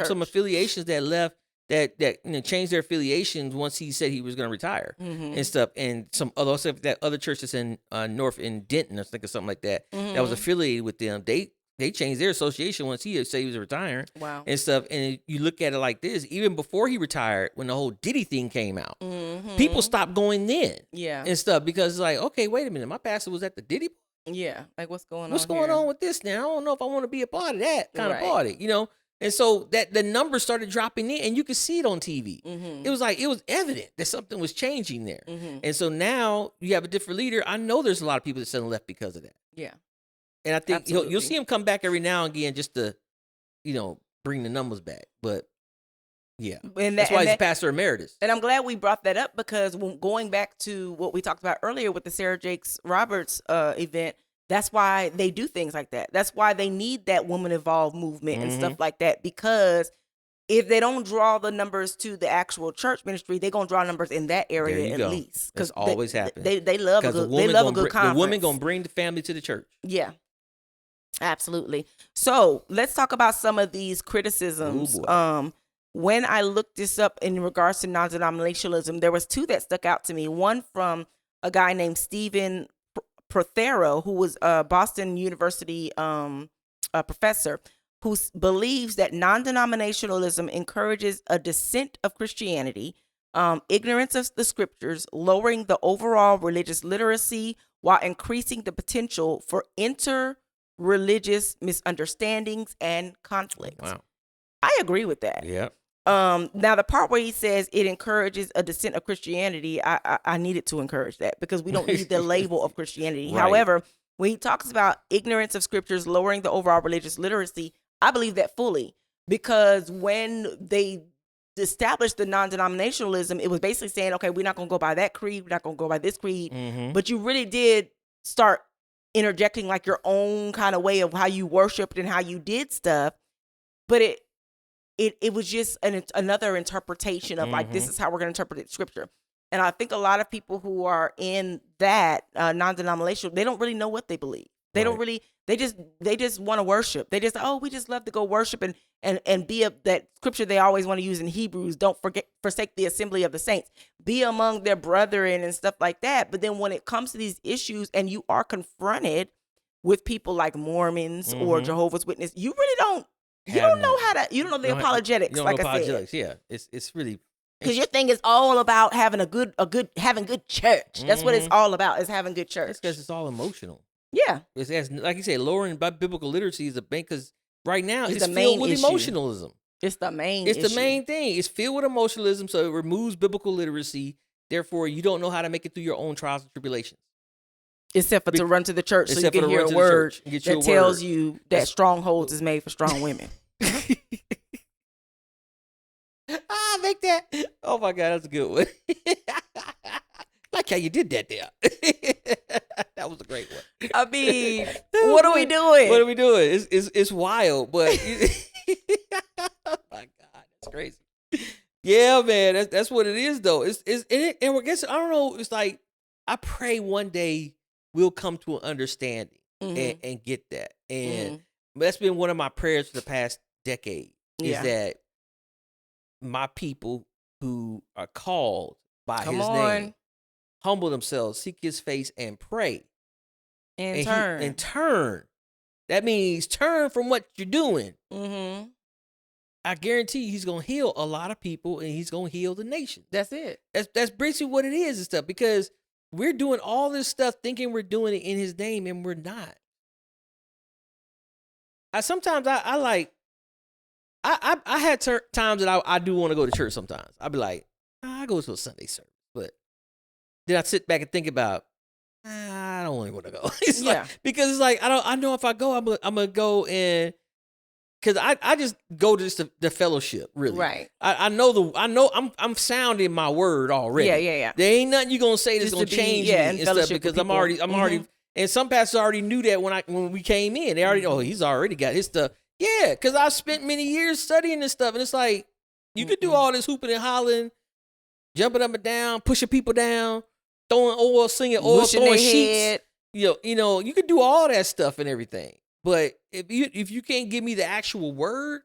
some affiliations that left that changed their affiliations once he said he was going to retire and stuff. And some other stuff, that other church that's in North in Denton, I think, or something like that, that was affiliated with them. They changed their association once he said he was retiring. Wow. And stuff. And you look at it like this, even before he retired, when the whole Diddy thing came out, people stopped going then. Yeah. And stuff because it's like, okay, wait a minute, my pastor was at the Diddy. Yeah. Like, what's going on? What's going on with this now? I don't know if I want to be a part of that kind of party, you know? And so that the numbers started dropping in, and you could see it on TV. It was evident that something was changing there. And so now you have a different leader. I know there's a lot of people that suddenly left because of that. Yeah. And I think you'll see him come back every now and again just to, bring the numbers back. But yeah, that's why he's pastor emeritus. And I'm glad we brought that up because going back to what we talked about earlier with the Sarah Jakes Roberts event, that's why they do things like that. That's why they need that woman involved movement and stuff like that, because if they don't draw the numbers to the actual church ministry, they're gonna draw numbers in that area at least. Because always happens. They love a good conference. The woman gonna bring the family to the church. Yeah, absolutely. So let's talk about some of these criticisms. When I looked this up in regards to non-denominationalism, there was two that stuck out to me. One from a guy named Stephen Prothero, who was a Boston University professor, who believes that non-denominationalism encourages a dissent of Christianity, ignorance of the scriptures, lowering the overall religious literacy while increasing the potential for inter-religious misunderstandings and conflicts. Wow. I agree with that. Yeah. Now, the part where he says it encourages a dissent of Christianity, I needed to encourage that because we don't need the label of Christianity. Right. However, when he talks about ignorance of scriptures, lowering the overall religious literacy, I believe that fully, because when they established the non-denominationalism, it was basically saying, okay, we're not going to go by that creed, we're not going to go by this creed, but you really did start interjecting like your own kind of way of how you worshiped and how you did stuff, but it was just another interpretation of like, this is how we're going to interpret scripture. And I think a lot of people who are in that non-denominational, they don't really know what they believe. They don't really, they just want to worship. They just, we just love to go worship and be that scripture they always want to use in Hebrews, don't forsake the assembly of the saints, be among their brethren and stuff like that. But then when it comes to these issues and you are confronted with people like Mormons or Jehovah's Witness, you really don't, you don't know the apologetics, you don't like know I apologetics. said. Yeah, it's really, because your thing is all about having having good church. That's what it's all about, is having good church. It's because it's all emotional. Yeah. It's like you said, lowering biblical literacy is a thing, because right now it's the filled with issue. emotionalism. It's the main It's issue. the main thing. It's filled with emotionalism, so it removes biblical literacy. Therefore, you don't know how to make it through your own trials and tribulations. Except for to run to the church so you can hear a word that tells you that strongholds is made for strong women. make that? Oh my God, that's a good one. Like how you did that there. That was a great one. I mean, what are we doing? What are we doing? It's wild, but oh my God, that's crazy. Yeah, man, that's what it is though. And I guess I don't know. It's like I pray one day we'll come to an understanding and get that. And that's been one of my prayers for the past decade. Is that my people who are called by His name humble themselves, seek His face, and pray. And turn. Turn. That means turn from what you're doing. Mm-hmm. I guarantee you He's going to heal a lot of people, and He's going to heal the nation. That's it. That's basically what it is and stuff, because we're doing all this stuff thinking we're doing it in His name, and we're not. Sometimes I had times that I do want to go to church sometimes. I'd be like, I go to a Sunday service. But then I sit back and think about, I don't really want to go. Because it's like, I know if I go, I'm going to go and, because I just go to just the fellowship, really. Right. I'm sounding my word already. Yeah. There ain't nothing you're going to say that's going to change me and stuff, because I'm already, and some pastors already knew that when we came in. They already, he's already got his stuff. Yeah, because I've spent many years studying this stuff, and it's like, you could do all this hooping and hollering, jumping up and down, pushing people down, throwing oil, singing oil, throwing sheets. You could do all that stuff and everything. But if you can't give me the actual word,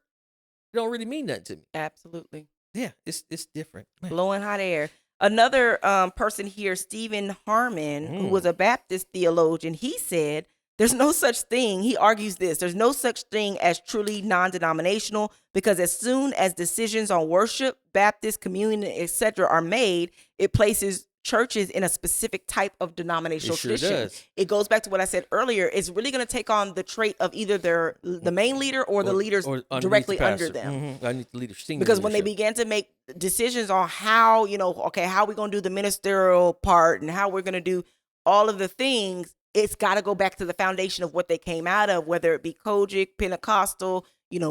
it don't really mean nothing to me. Absolutely. Yeah, it's different. Blowing hot air. Another person here, Stephen Harmon, who was a Baptist theologian, he said, there's no such thing. He argues this. There's no such thing as truly non-denominational, because as soon as decisions on worship, Baptist, communion, etc. are made, it places churches in a specific type of denominational tradition. Does. It goes back to what I said earlier. It's really going to take on the trait of either the main leader or the leaders directly under them. Underneath the leadership. Because when they began to make decisions on how, how we're going to do the ministerial part and how we're going to do all of the things, it's got to go back to the foundation of what they came out of, whether it be Kojic, Pentecostal,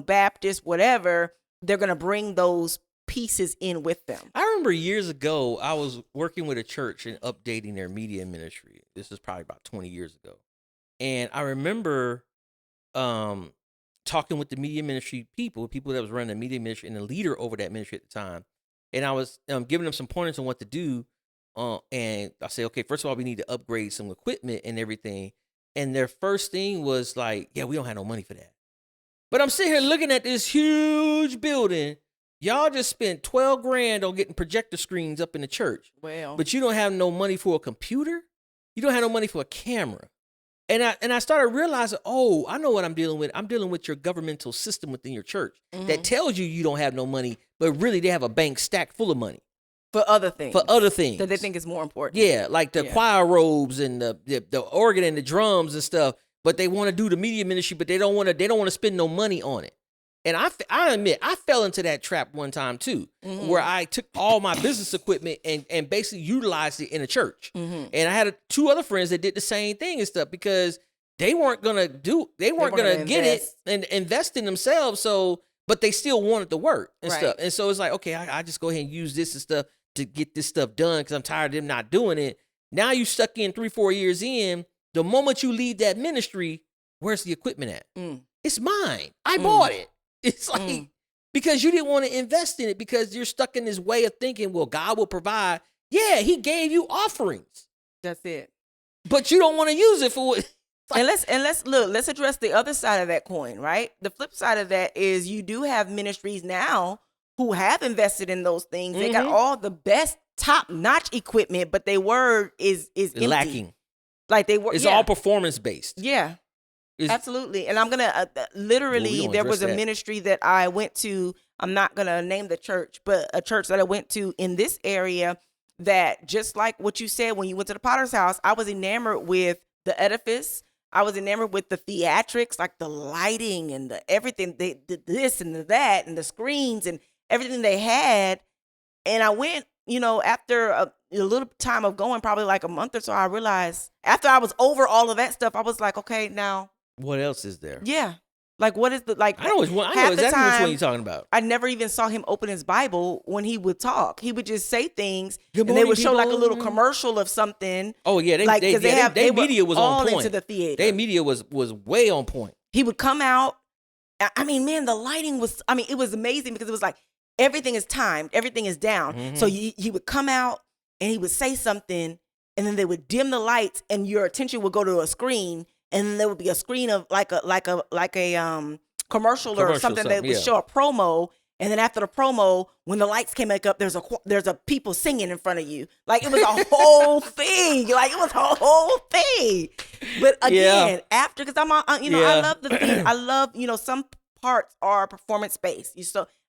Baptist, whatever. They're going to bring those pieces in with them. I remember years ago, I was working with a church and updating their media ministry. This is probably about 20 years ago. And I remember talking with the media ministry people that was running the media ministry and the leader over that ministry at the time. And I was giving them some pointers on what to do. And I said, okay, first of all, we need to upgrade some equipment and everything. And their first thing was like, yeah, we don't have no money for that. But I'm sitting here looking at this huge building. Y'all just spent $12,000 on getting projector screens up in the church. Well, but you don't have no money for a computer. You don't have no money for a camera. And I started realizing, I know what I'm dealing with. I'm dealing with your governmental system within your church that tells you don't have no money, but really they have a bank stacked full of money. For other things. That they think is more important. Yeah, like the choir robes and the organ and the drums and stuff. But they want to do the media ministry, but they don't want to spend no money on it. And I admit, I fell into that trap one time too, where I took all my business equipment and basically utilized it in a church. And I had two other friends that did the same thing and stuff, because they weren't gonna get it and invest in themselves. So, but they still wanted to work and stuff. And so it's like, okay, I just go ahead and use this and stuff to get this stuff done, because I'm tired of them not doing it. Now you stuck in 3-4 years in. The moment you leave that ministry, where's the equipment at? It's mine. I bought it. It's like, because you didn't want to invest in it, because you're stuck in this way of thinking, well, God will provide. Yeah, He gave you offerings. That's it. But you don't want to use it for what. And let's address the other side of that coin, right? The flip side of that is you do have ministries now who have invested in those things. They got all the best top-notch equipment, but their word is empty. Lacking. Like they were. It's all performance based. Yeah. Absolutely. And I'm going to literally, there was a ministry that I went to. I'm not going to name the church, but a church that I went to in this area that, just like what you said when you went to the Potter's house, I was enamored with the edifice. I was enamored with the theatrics, like the lighting and the everything, this and that and the screens and everything they had. And I went, after a little time of going, probably like a month or so, I realized after I was over all of that stuff, I was like, okay, now. What else is there? Yeah. Like, what is the like? I know which one. I know half the exactly which one time, you're talking about. I never even saw him open his Bible when he would talk. He would just say things, Good and they morning, would show like a people. little commercial of something. Oh yeah, like, 'cause they were media was all on point. into the theater. Their media was way on point. He would come out. I mean, man, the lighting was. I mean, it was amazing because it was like everything is timed, everything is down. Mm-hmm. So he would come out and he would say something, and then they would dim the lights, and your attention would go to a screen, and then there would be a screen of like a commercial or something that would show a promo. And then after the promo, when the lights came back up, there's a people singing in front of you. Like, it was a whole thing. Like, it was a whole thing. But again, after, because I'm on, you know, I love the thing. I love, you know, some parts are performance based.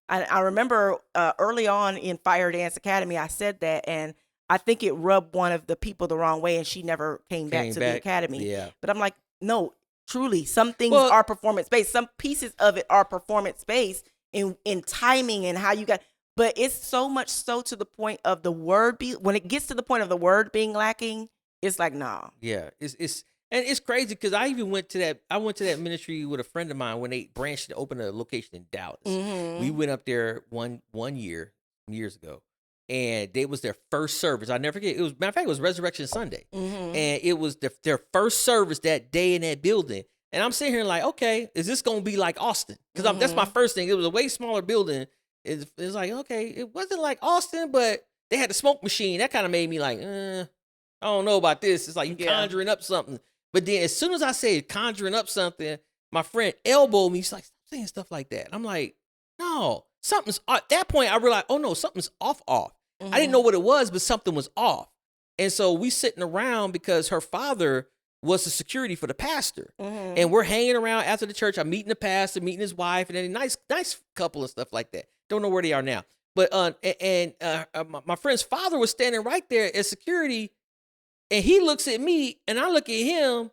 I remember early on in Fire Dance Academy, I said that, and I think it rubbed one of the people the wrong way, and she never came back to the academy. Yeah. But I'm like, no, truly, some things are performance based. Some pieces of it are performance based in timing and how you got. But it's so much so to the point of the word when it gets to the point of the word being lacking, it's like, nah. Yeah, it's crazy because I even went to that ministry with a friend of mine when they branched and opened a location in Dallas. Mm-hmm. We went up there one year, years ago, and it was their first service. I never forget. It was, matter of fact, it was Resurrection Sunday, and it was their first service that day in that building. And I'm sitting here like, okay, is this gonna be like Austin? Because that's my first thing. It was a way smaller building. It's like, okay, it wasn't like Austin, but they had the smoke machine. That kind of made me like, I don't know about this. It's like you conjuring up something. But then as soon as I said conjuring up something, my friend elbowed me. He's like, stop saying stuff like that. I'm like, no, something's at that point. I realized, oh no, something's off. I didn't know what it was, but something was off. And so we sitting around because her father was the security for the pastor. And we're hanging around after the church. I'm meeting the pastor, meeting his wife, and then a nice couple of stuff like that. Don't know where they are now. But my friend's father was standing right there as security, and he looks at me, and I look at him,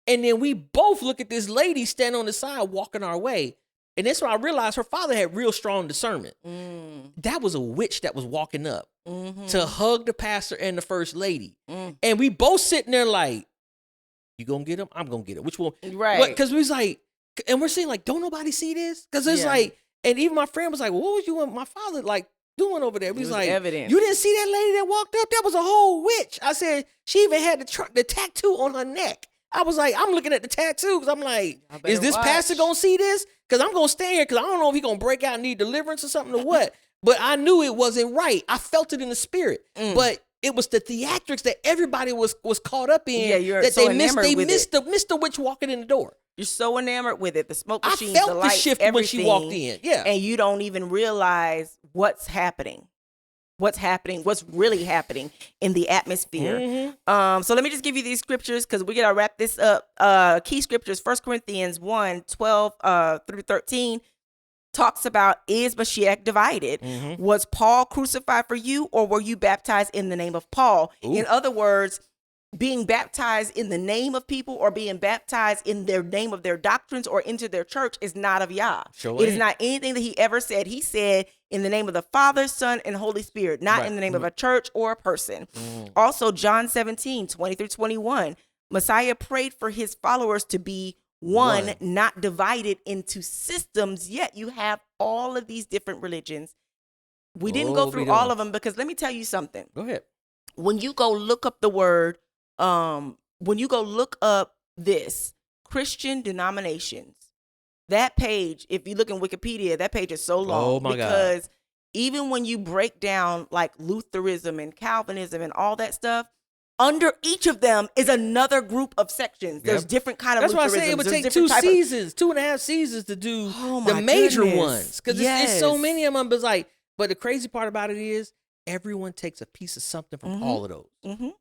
and then we both look at this lady standing on the side walking our way. And that's when I realized her father had real strong discernment. That was a witch that was walking up to hug the pastor and the first lady. And we both sitting there like, you gonna get him? I'm gonna get him. Which one? Right. Because we was like, and we're saying like, don't nobody see this? Because it's like, and even my friend was like, what was you and my father like doing over there? We was like, evident. You didn't see that lady that walked up? That was a whole witch. I said, she even had the tattoo on her neck. I was like, I'm looking at the tattoo because I'm like, is this pastor gonna see this? Because I'm gonna stand here because I don't know if he gonna break out and need deliverance or something or what. But I knew it wasn't right. I felt it in the spirit. But it was the theatrics that everybody was caught up in. Yeah, you're that so they missed. They enamored with missed the witch walking in the door. You're so enamored with it. The smoke machine, I felt the lights, shift everything, when she walked in. Yeah, and you don't even realize what's happening. What's really happening in the atmosphere. So let me just give you these scriptures because we gotta wrap this up. Key scriptures: 1 Corinthians 1:12 through 13 talks about, is Mashiach divided? Was Paul crucified for you, or were you baptized in the name of Paul? In other words, being baptized in the name of people or being baptized in their name of their doctrines or into their church is not of Yah. It is not anything that he ever said. He said in the name of the Father, Son, and Holy Spirit, not in the name of a church or a person. Also, John 17:20 through 21, Messiah prayed for his followers to be one, not divided into systems, yet you have all of these different religions. We didn't go through all of them because let me tell you something. Go ahead. When you go look up the word, when you go look up this, Christian denominations, that page, if you look in Wikipedia, that page is so long. Oh my God. Because even when you break down like Lutheranism and Calvinism and all that stuff, under each of them is another group of sections. There's different kind of That's why I say it would take 2.5 seasons to do the major ones. Because it's so many of them. But the crazy part about it is everyone takes a piece of something from all of those.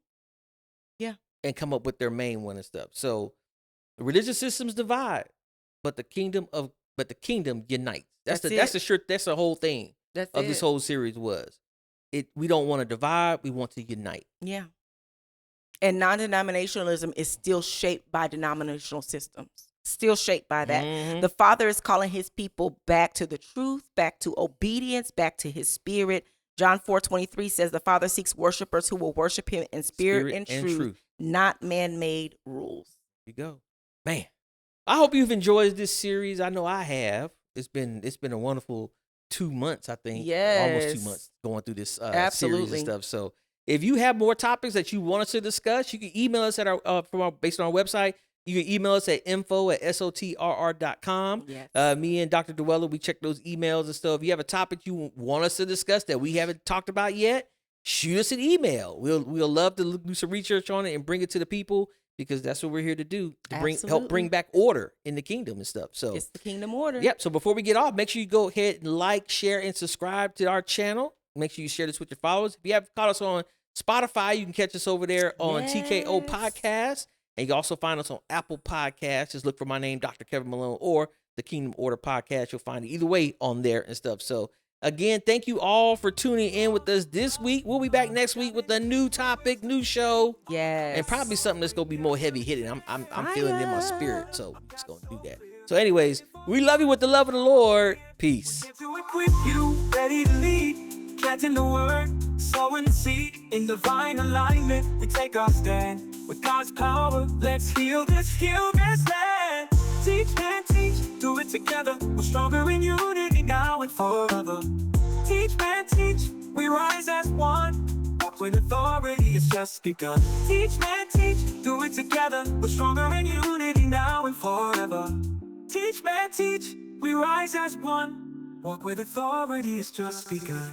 Yeah. And come up with their main one and stuff. So the religious systems divide, but the kingdom unites. That's the whole thing of this whole series was. We don't want to divide, we want to unite. Yeah. And non-denominationalism is still shaped by denominational systems. Still shaped by that. The Father is calling his people back to the truth, back to obedience, back to his spirit. John 4:23 says the Father seeks worshipers who will worship him in spirit and truth, not man-made rules. There you go. Man. I hope you've enjoyed this series. I know I have. It's been a wonderful 2 months, I think. Almost 2 Yes. months going through this series Absolutely. and stuff. So if you have more topics that you want us to discuss, you can email us at based on our website. You can email us at info@sotrr.com. Yes. Me and Dr. Deweylla, we check those emails and stuff. If you have a topic you want us to discuss that we haven't talked about yet, shoot us an email. We'll love to do some research on it and bring it to the people, because that's what we're here to do, to help Absolutely. bring back order in the kingdom and stuff. So It's the kingdom order. yep. So before we get off, make sure you go ahead and like, share, and subscribe to our channel. Make sure you share this with your followers. If you have caught us on Spotify, you can catch us over there on TKO Yes. Podcast. And you can also find us on Apple Podcasts. Just look for my name, Dr. Kevin Malone, or the Kingdom Order Podcast. You'll find it either way on there and stuff. So again, thank you all for tuning in with us this week. We'll be back next week with a new topic, new show. Yes. And probably something that's gonna be more heavy hitting. I'm feeling it in my spirit, so we're just gonna do that. So, anyways, we love you with the love of the Lord. Peace. To equip you, ready to lead, planting the word, sowing the seed in divine alignment. We take our stand with God's power. Let's heal this land. Teach and teach, do it together. We're stronger in unity now and forever. Teach and teach, we rise as one. Walk with authority, it's just begun. Teach and teach, do it together. We're stronger in unity now and forever. Teach and teach, we rise as one. Walk with authority, it's just begun.